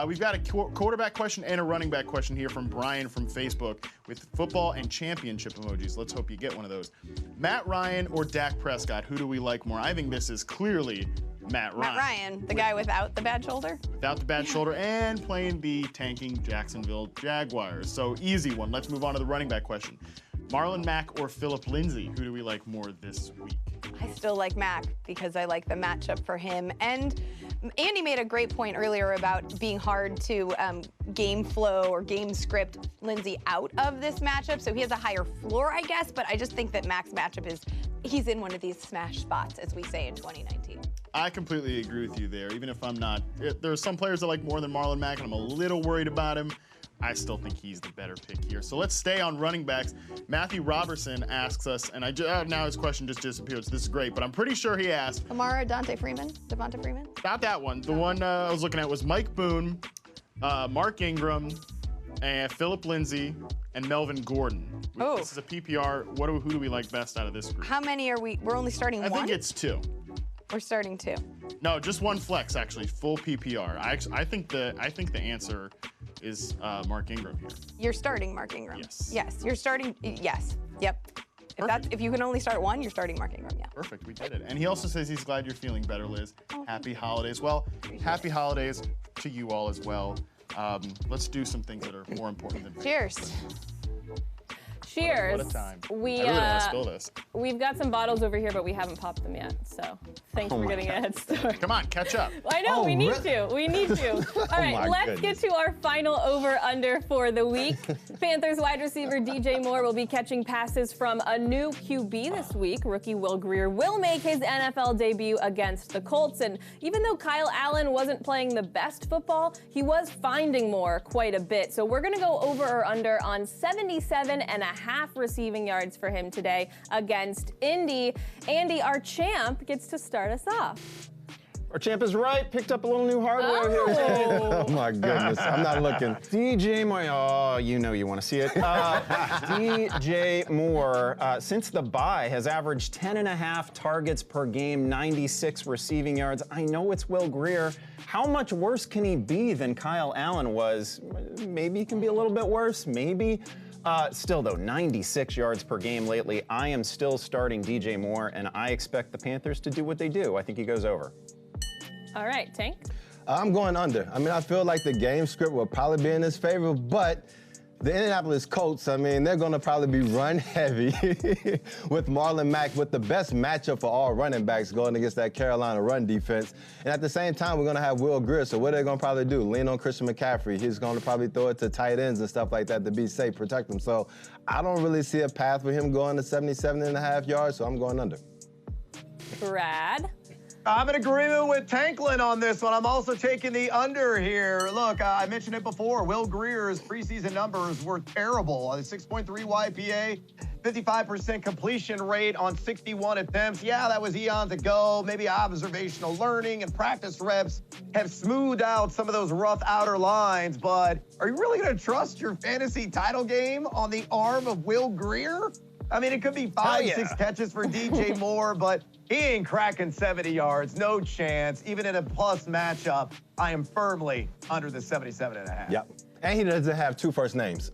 We've got a quarterback question and a running back question here from Brian from Facebook with football and championship emojis. Let's hope you get one of those. Matt Ryan or Dak Prescott? Who do we like more? I think this is clearly Matt Ryan. Matt Ryan, the guy without the bad shoulder? Without the bad shoulder and playing the tanking Jacksonville Jaguars. So easy one. Let's move on to the running back question. Marlon Mack or Phillip Lindsay? Who do we like more this week? I still like Mack because I like the matchup for him. And Andy made a great point earlier about being hard to game flow or game script Lindsay out of this matchup. So he has a higher floor, I guess. But I just think that Mack's matchup is, he's in one of these smash spots, as we say in 2019. I completely agree with you there. Even if I'm not, there are some players I like more than Marlon Mack, and I'm a little worried about him. I still think he's the better pick here. So let's stay on running backs. Matthew Robertson asks us, and now his question just disappeared, so this is great, but I'm pretty sure he asked. Kamara, Devonta Freeman? Not that one. The one I was looking at was Mike Boone, Mark Ingram, and Phillip Lindsay, and Melvin Gordon. Oh. This is a PPR. Who do we like best out of this group? How many are we? We're only starting one? I think it's two. We're starting two. No, just one flex, actually, full PPR. I think the answer is Mark Ingram here. You're starting Mark Ingram. Yes. Yes, you're starting. Yes. Yep. If you can only start one, you're starting Mark Ingram. Yeah. Perfect. We did it. And he also says he's glad you're feeling better, Liz. Happy holidays. Well, happy holidays to you all as well. Let's do some things that are more important than. Cheers. Cheers. What a time. I We, really want to spill this. We've got some bottles over here, but we haven't popped them yet. So thanks for getting a head start. Come on, catch up. I know, we need to. We need to. All right, let's get to our final over-under for the week. Panthers wide receiver DJ Moore will be catching passes from a new QB this week. Rookie Will Grier will make his NFL debut against the Colts. And even though Kyle Allen wasn't playing the best football, he was finding Moore quite a bit. So we're going to go over or under on 77.5 receiving yards for him today against Indy. Andy, our champ, gets to start us off. Our champ is right. Picked up a little new hardware here. Oh my goodness, I'm not looking. DJ Moore, oh, you know you want to see it. DJ Moore, since the bye, has averaged 10.5 targets per game, 96 receiving yards. I know it's Will Grier. How much worse can he be than Kyle Allen was? Maybe he can be a little bit worse, maybe. Still, though, 96 yards per game lately. I am still starting DJ Moore, and I expect the Panthers to do what they do. I think he goes over. All right, Tank? I'm going under. I mean, I feel like the game script will probably be in his favor, but the Indianapolis Colts, I mean, they're going to probably be run heavy with Marlon Mack with the best matchup for all running backs going against that Carolina run defense. And at the same time, we're going to have Will Grier. So what are they going to probably do? Lean on Christian McCaffrey. He's going to probably throw it to tight ends and stuff like that to be safe, protect them. So I don't really see a path for him going to 77.5 yards, so I'm going under. Brad? I'm in agreement with Tanklin on this one. I'm also taking the under here. Look, I mentioned it before. Will Greer's preseason numbers were terrible. 6.3 YPA, 55% completion rate on 61 attempts. Yeah, that was eons ago. Maybe observational learning and practice reps have smoothed out some of those rough outer lines. But are you really going to trust your fantasy title game on the arm of Will Greer? I mean, it could be 5-6 catches for DJ Moore, but he ain't cracking 70 yards. No chance. Even in a plus matchup, I am firmly under the 77.5. Yep. And he doesn't have 2 first names.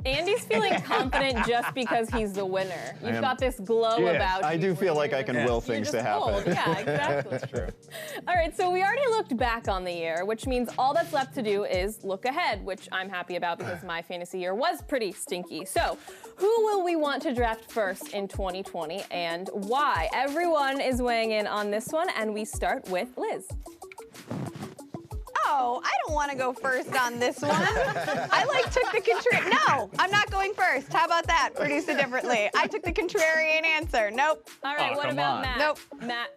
Andy's feeling confident just because he's the winner. You've got this glow about you. I do feel like I can will things to happen. Yeah, exactly. That's true. All right, so we already looked back on the year, which means all that's left to do is look ahead, which I'm happy about because my fantasy year was pretty stinky. So who will we want to draft first in 2020 and why? Everyone is weighing in on this one, and we start with Liz. Oh, I don't want to go first on this one. I took the contrarian. No, I'm not going first. How about that? Produce it differently. I took the contrarian answer. Nope. All right, what about Matt? Nope. Matt,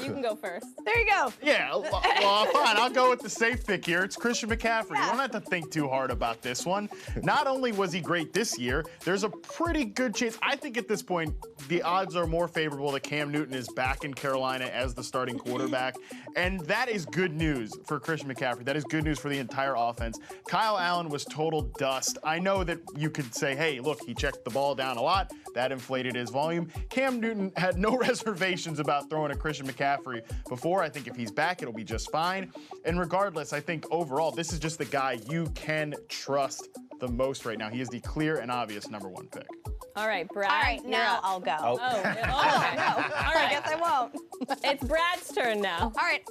you can go first. There you go. Yeah, well, fine. I'll go with the safe pick here. It's Christian McCaffrey. You don't have to think too hard about this one. Not only was he great this year, there's a pretty good chance. I think at this point, the odds are more favorable that Cam Newton is back in Carolina as the starting quarterback. And that is good news for Christian McCaffrey. That is good news for the entire offense. Kyle Allen was total dust. I know that you could say, hey, look, he checked the ball down a lot. That inflated his volume. Cam Newton had no reservations about throwing a Christian McCaffrey before. I think if he's back, it'll be just fine. And regardless, I think overall, this is just the guy you can trust the most right now. He is the clear and obvious #1 pick. All right, Brad. All right, now I'll go. Oh, okay. No. All right. I guess I won't. It's Brad's turn now. All right.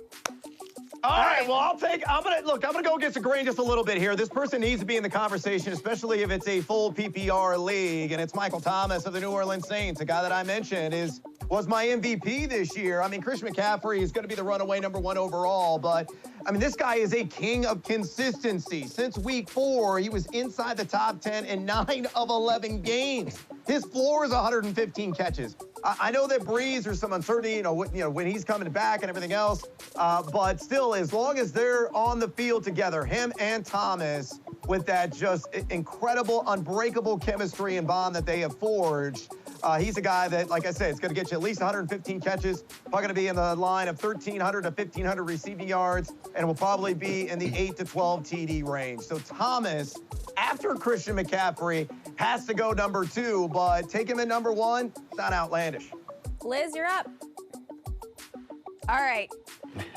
All right, well, I'm gonna go against the grain just a little bit here. This person needs to be in the conversation, especially if it's a full PPR league, and it's Michael Thomas of the New Orleans Saints, a guy that I mentioned was my MVP this year. I mean, Christian McCaffrey is gonna be the runaway #1 overall, but I mean, this guy is a king of consistency. Since week 4, he was inside the top 10 in 9 of 11 games. His floor is 115 catches. I know that Breeze, there's some uncertainty, when he's coming back and everything else, but still, as long as they're on the field together, him and Thomas, with that just incredible, unbreakable chemistry and bond that they have forged, he's a guy that, like I said, is going to get you at least 115 catches, probably going to be in the line of 1,300 to 1,500 receiving yards, and will probably be in the 8 to 12 TD range. So Thomas, after Christian McCaffrey, has to go #2, but take him at #1, it's not outlandish. Liz, you're up. All right.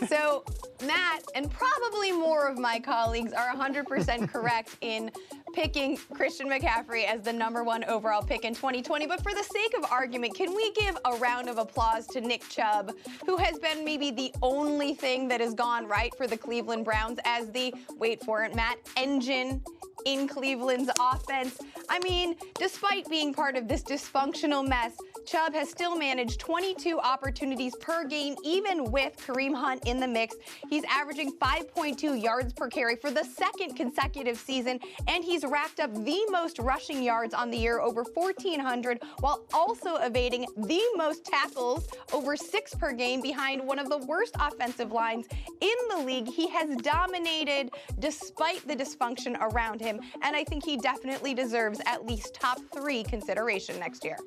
So Matt, and probably more of my colleagues, are 100% correct in picking Christian McCaffrey as the #1 overall pick in 2020. But for the sake of argument, can we give a round of applause to Nick Chubb, who has been maybe the only thing that has gone right for the Cleveland Browns as the, wait for it, Matt, engine in Cleveland's offense? I mean, despite being part of this dysfunctional mess, Chubb has still managed 22 opportunities per game, even with Kareem Hunt in the mix. He's averaging 5.2 yards per carry for the 2nd consecutive season, and he's racked up the most rushing yards on the year, over 1,400, while also evading the most tackles, over 6 per game, behind one of the worst offensive lines in the league. He has dominated despite the dysfunction around him, and I think he definitely deserves at least top 3 consideration next year.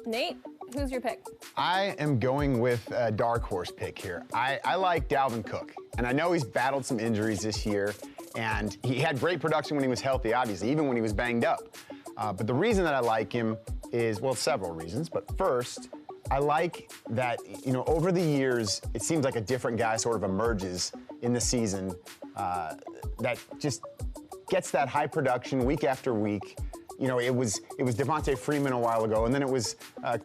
Nate, who's your pick? I am going with a dark horse pick here. I like Dalvin Cook, and I know he's battled some injuries this year, and he had great production when he was healthy, obviously, even when he was banged up. But the reason that I like him is, well, several reasons. But first, I like that, over the years, it seems like a different guy sort of emerges in the season that just gets that high production week after week. It was Devontae Freeman a while ago, and then it was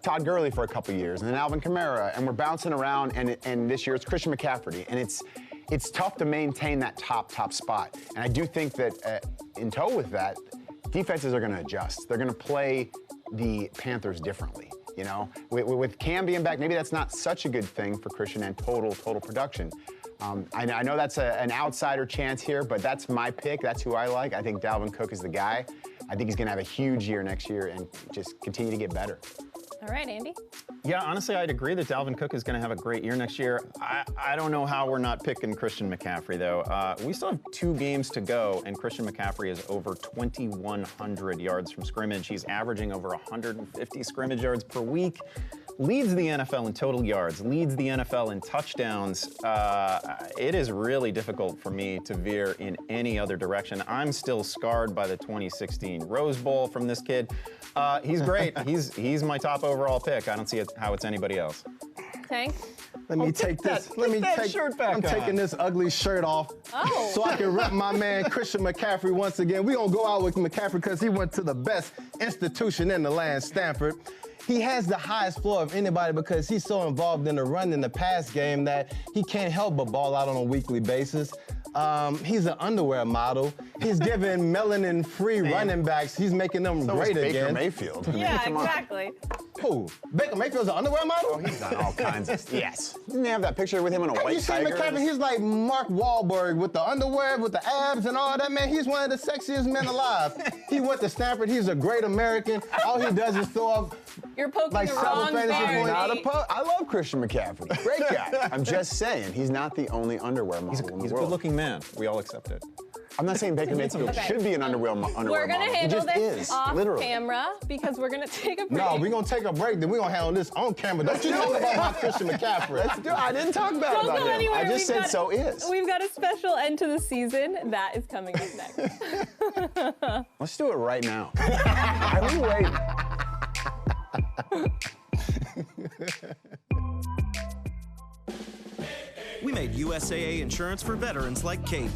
Todd Gurley for a couple years, and then Alvin Kamara, and we're bouncing around, and this year it's Christian McCaffrey, and it's tough to maintain that top spot. And I do think that in tow with that, defenses are going to adjust. They're going to play the Panthers differently. With Cam being back, maybe that's not such a good thing for Christian and total production. I know that's an outsider chance here, but that's my pick. That's who I like. I think Dalvin Cook is the guy. I think he's going to have a huge year next year and just continue to get better. All right, Andy. Yeah, honestly, I'd agree that Dalvin Cook is going to have a great year next year. I don't know how we're not picking Christian McCaffrey, though. We still have 2 games to go, and Christian McCaffrey is over 2,100 yards from scrimmage. He's averaging over 150 scrimmage yards per week. Leads the NFL in total yards, leads the NFL in touchdowns. It is really difficult for me to veer in any other direction. I'm still scarred by the 2016 Rose Bowl from this kid. He's great. He's my top overall pick. I don't see how it's anybody else. Tank? Let me take this. Let me take. Shirt back I'm taking this ugly shirt off so I can rep my man Christian McCaffrey once again. We're gonna go out with McCaffrey because he went to the best institution in the land, Stanford. He has the highest floor of anybody because he's so involved in the run and the pass game that he can't help but ball out on a weekly basis. He's an underwear model. He's giving melanin-free running backs. He's making them great again. Baker Mayfield. Yeah, exactly. Who? Baker Mayfield's an underwear model? Oh, he's done all kinds of stuff. Yes. Didn't they have that picture with him on a white You see tiger? McCaffrey, he's like Mark Wahlberg with the underwear, with the abs and all that, man. He's one of the sexiest men alive. He went to Stanford. He's a great American. All he does is throw up You're poking like the wrong bear. I love Christian McCaffrey. Great guy. I'm just saying, he's not the only underwear model in the He's a world. good-looking man. We all accept it. I'm not saying Baker Mayfield should be an underwear model. We're going to handle he just this is, off literally. camera because we're going to take a break. No, we're going to take a break, then we're going to handle this on camera. Don't you talk about my Christian McCaffrey. Let's do it. I didn't talk Don't about go him. anywhere. I just said so is. We've got a special end to the season. That is coming up next. Let's do it right now. I will wait. We made USAA insurance for veterans like Kate.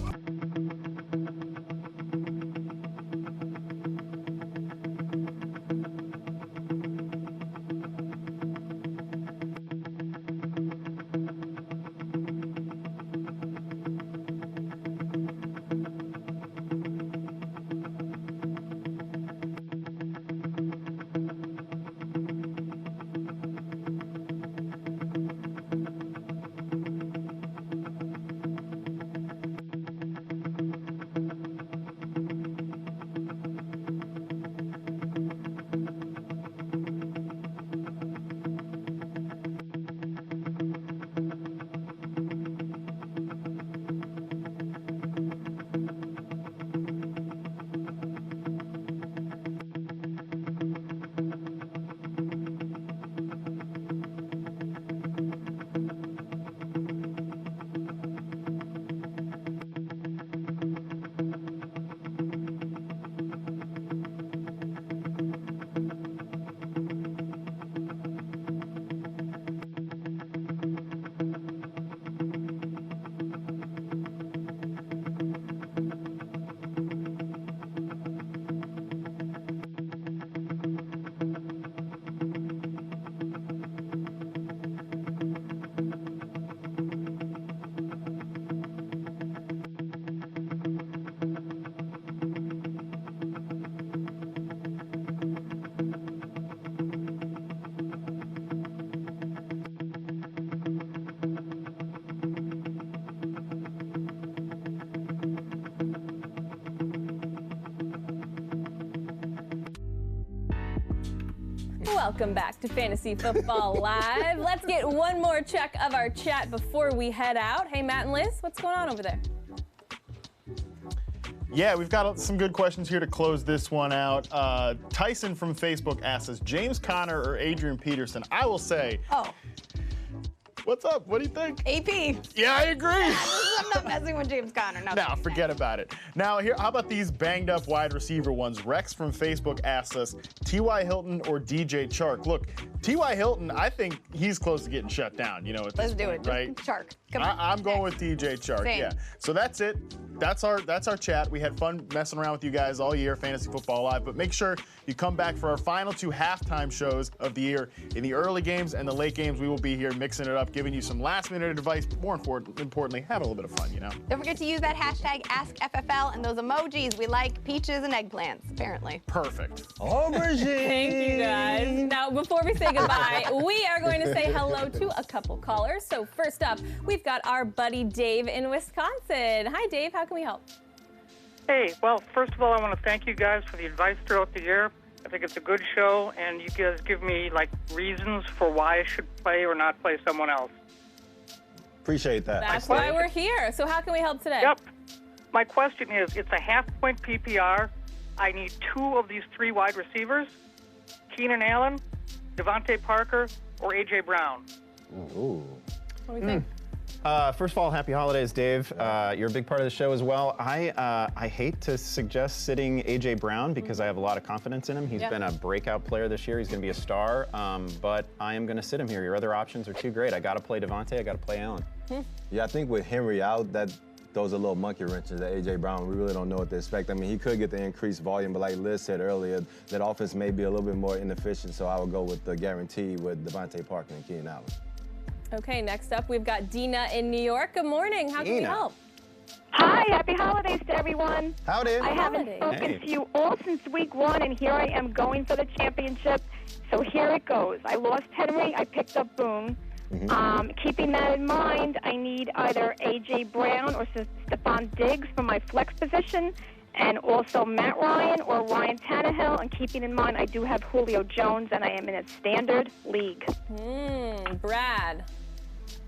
Welcome back to Fantasy Football Live. Let's get one more check of our chat before we head out. Hey, Matt and Liz, what's going on over there? Yeah, we've got some good questions here to close this one out. Tyson from Facebook asks us, James Conner or Adrian Peterson? I will say, what's up? What do you think? AP. Yeah, I agree. I'm not messing with James Conner. No, forget about it. Now, here, how about these banged up wide receiver ones? Rex from Facebook asks us, T.Y. Hilton or DJ Chark? Look, T.Y. Hilton, I think he's close to getting shut down, at Let's this do point, it. right? Chark. Come on. I'm going with DJ Chark, Same. yeah. So that's it. That's our chat. We had fun messing around with you guys all year, Fantasy Football Live. But make sure you come back for our final 2 halftime shows of the year. In the early games and the late games, we will be here mixing it up, giving you some last-minute advice, but more importantly, having a little bit of fun, Don't forget to use that hashtag AskFFL and those emojis. We like peaches and eggplants, apparently. Perfect. Aubergine. Thank you, guys. Now, before we say goodbye, we are going to say hello to a couple callers. So first up, we've got our buddy Dave in Wisconsin. Hi, Dave. How can we help? Hey, well, first of all, I want to thank you guys for the advice throughout the year. I think it's a good show, and you guys give me, like, reasons for why I should play or not play someone else. Appreciate that. That's why we're here. So how can we help today? Yep. My question is, it's a half-point PPR. I need 2 of these 3 wide receivers, Keenan Allen, Devontae Parker, or A.J. Brown. Ooh. What do we think? First of all, happy holidays, Dave. You're a big part of the show as well. I hate to suggest sitting A.J. Brown because I have a lot of confidence in him. He's been a breakout player this year. He's going to be a star, but I am going to sit him here. Your other options are too great. I got to play Devontae. I got to play Allen. Yeah, I think with Henry out, that throws a little monkey wrench into A.J. Brown. We really don't know what to expect. I mean, he could get the increased volume, but like Liz said earlier, that offense may be a little bit more inefficient, so I would go with the guarantee with Devontae Parker and Keenan Allen. Okay, next up, we've got Dina in New York. Good morning. How can we help? Hi, happy holidays to everyone. Howdy. I haven't spoken to you all since week 1, and here I am going for the championship. So here it goes. I lost Henry. I picked up Boone. Keeping that in mind, I need either A.J. Brown or Stephon Diggs for my flex position, and also Matt Ryan or Ryan Tannehill. And keeping in mind, I do have Julio Jones, and I am in a standard league. Brad.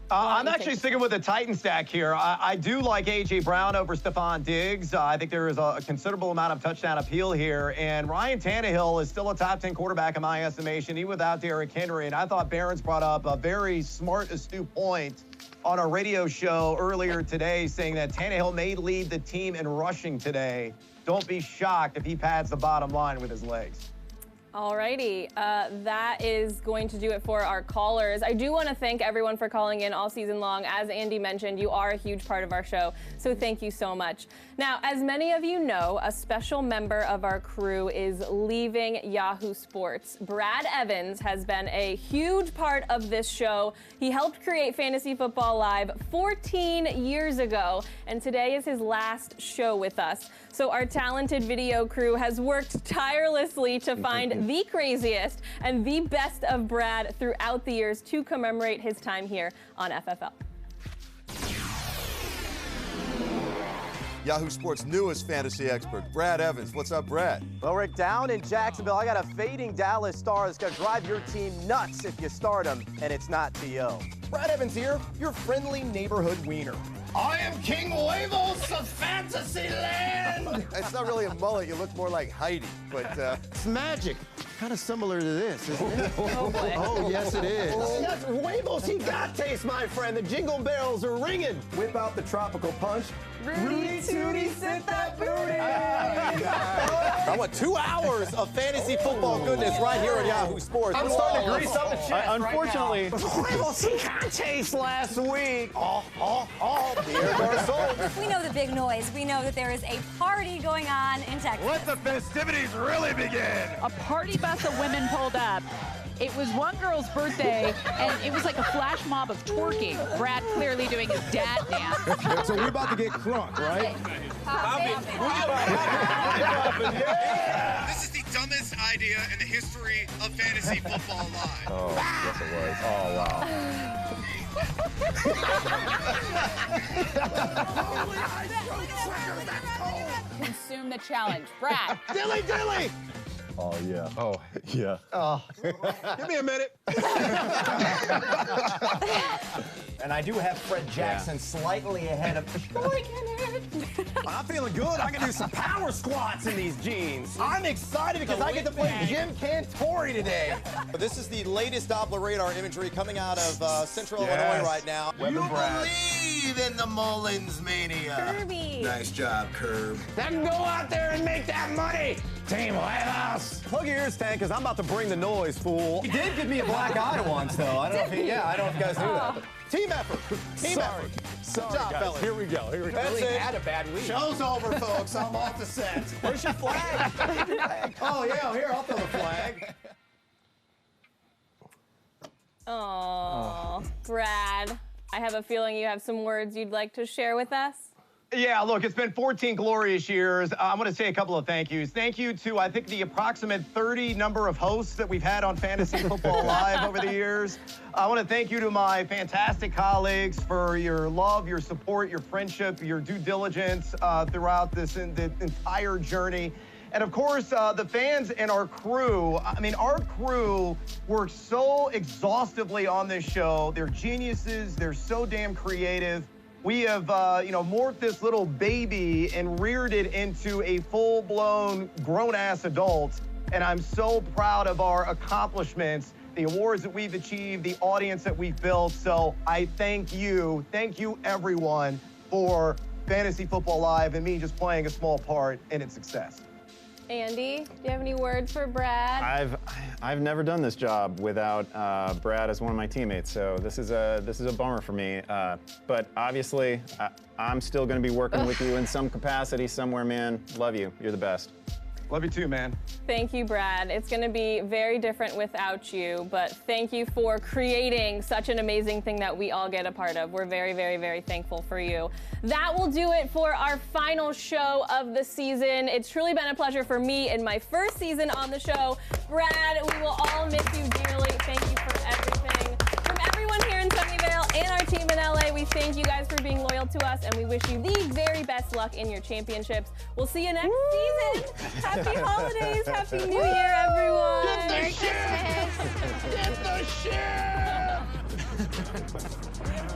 I'm actually sticking with the Titan stack here. I do like A.J. Brown over Stephon Diggs. I think there is a considerable amount of touchdown appeal here. And Ryan Tannehill is still a top 10 quarterback in my estimation, even without Derrick Henry. And I thought Barron's brought up a very smart, astute point on a radio show earlier today saying that Tannehill may lead the team in rushing today. Don't be shocked if he pads the bottom line with his legs. Alrighty, that is going to do it for our callers. I do want to thank everyone for calling in all season long. As Andy mentioned, you are a huge part of our show, so thank you so much. Now, as many of you know, a special member of our crew is leaving Yahoo Sports. Brad Evans has been a huge part of this show. He helped create Fantasy Football Live 14 years ago, and today is his last show with us. So our talented video crew has worked tirelessly to find the craziest and the best of Brad throughout the years to commemorate his time here on FFL. Yahoo Sports' newest fantasy expert, Brad Evans. What's up, Brad? Well, Rick, down in Jacksonville, I got a fading Dallas star that's going to drive your team nuts if you start him, and it's not T.O. Brad Evans here, your friendly neighborhood wiener. I am King Huevos of Fantasyland! It's not really a mullet. You look more like Heidi, but... It's magic. Kind of similar to this, isn't it? Oh, boy. Oh, yes, it is. Yes, Huevos, he got taste, my friend. The jingle bells are ringing. Whip out the tropical punch. Rudy Tooty, sit that booty! I want 2 hours of fantasy football goodness right here on Yahoo Sports. I'm starting to grease up the chest Unfortunately... Huevos, he got taste last week. Pierre Garçon. We know the big noise. We know that there is a party going on in Texas. Let the festivities really begin. A party bus of women pulled up. It was one girl's birthday, and it was like a flash mob of twerking. Brad clearly doing his dad dance. So we're about to get crunk, right? This is the dumbest idea in the history of Fantasy Football Live. Oh, yes it was. Oh, wow. Consume the challenge. Brad. Dilly! Oh, yeah. Oh, yeah. Oh, give me a minute. And I do have Fred Jackson slightly ahead of. I'm feeling good. I can do some power squats in these jeans. I'm excited because I get to play Jim Cantori today. This is the latest Doppler radar imagery coming out of Central Illinois right now. You believe in the Mullins mania. Kirby. Nice job, Curb. Then go out there and make that money. Team Huevos. Plug your ears, Tank, because I'm about to bring the noise, fool. He did give me a black eye once, though. I don't know if I don't know if you guys knew that. But team effort. Team effort. Sorry, Good job, guys. fellas. Here we go. That's really it. had a bad week. Show's over, folks. I'm off the set. Where's your flag? Oh, yeah, here, I'll throw the flag. Oh, Brad, I have a feeling you have some words you'd like to share with us. Yeah, look, it's been 14 glorious years. I want to say a couple of thank yous. Thank you to, I think, the approximate 30 number of hosts that we've had on Fantasy Football Live over the years. I want to thank you to my fantastic colleagues for your love, your support, your friendship, your due diligence throughout the entire journey. And of course, the fans and our crew. I mean, our crew works so exhaustively on this show. They're geniuses. They're so damn creative. We have, morphed this little baby and reared it into a full-blown, grown-ass adult. And I'm so proud of our accomplishments, the awards that we've achieved, the audience that we've built. So I thank you everyone, for Fantasy Football Live and me just playing a small part in its success. Andy, do you have any words for Brad? I've never done this job without Brad as one of my teammates, so this is a bummer for me. But obviously, I'm still going to be working with you in some capacity somewhere, man. Love you. You're the best. Love you too, man. Thank you, Brad. It's going to be very different without you, but thank you for creating such an amazing thing that we all get a part of. We're very, very, very thankful for you. That will do it for our final show of the season. It's truly been a pleasure for me in my first season on the show. Brad, we will all miss you dearly. Thank you for everything. From everyone here in Sunnyvale and our team in LA, we thank you guys for being loyal to us, and we wish you the very best luck in your championships. We'll see you next season. Happy holidays. Happy New Year, everyone. Get the shit! Get the shit!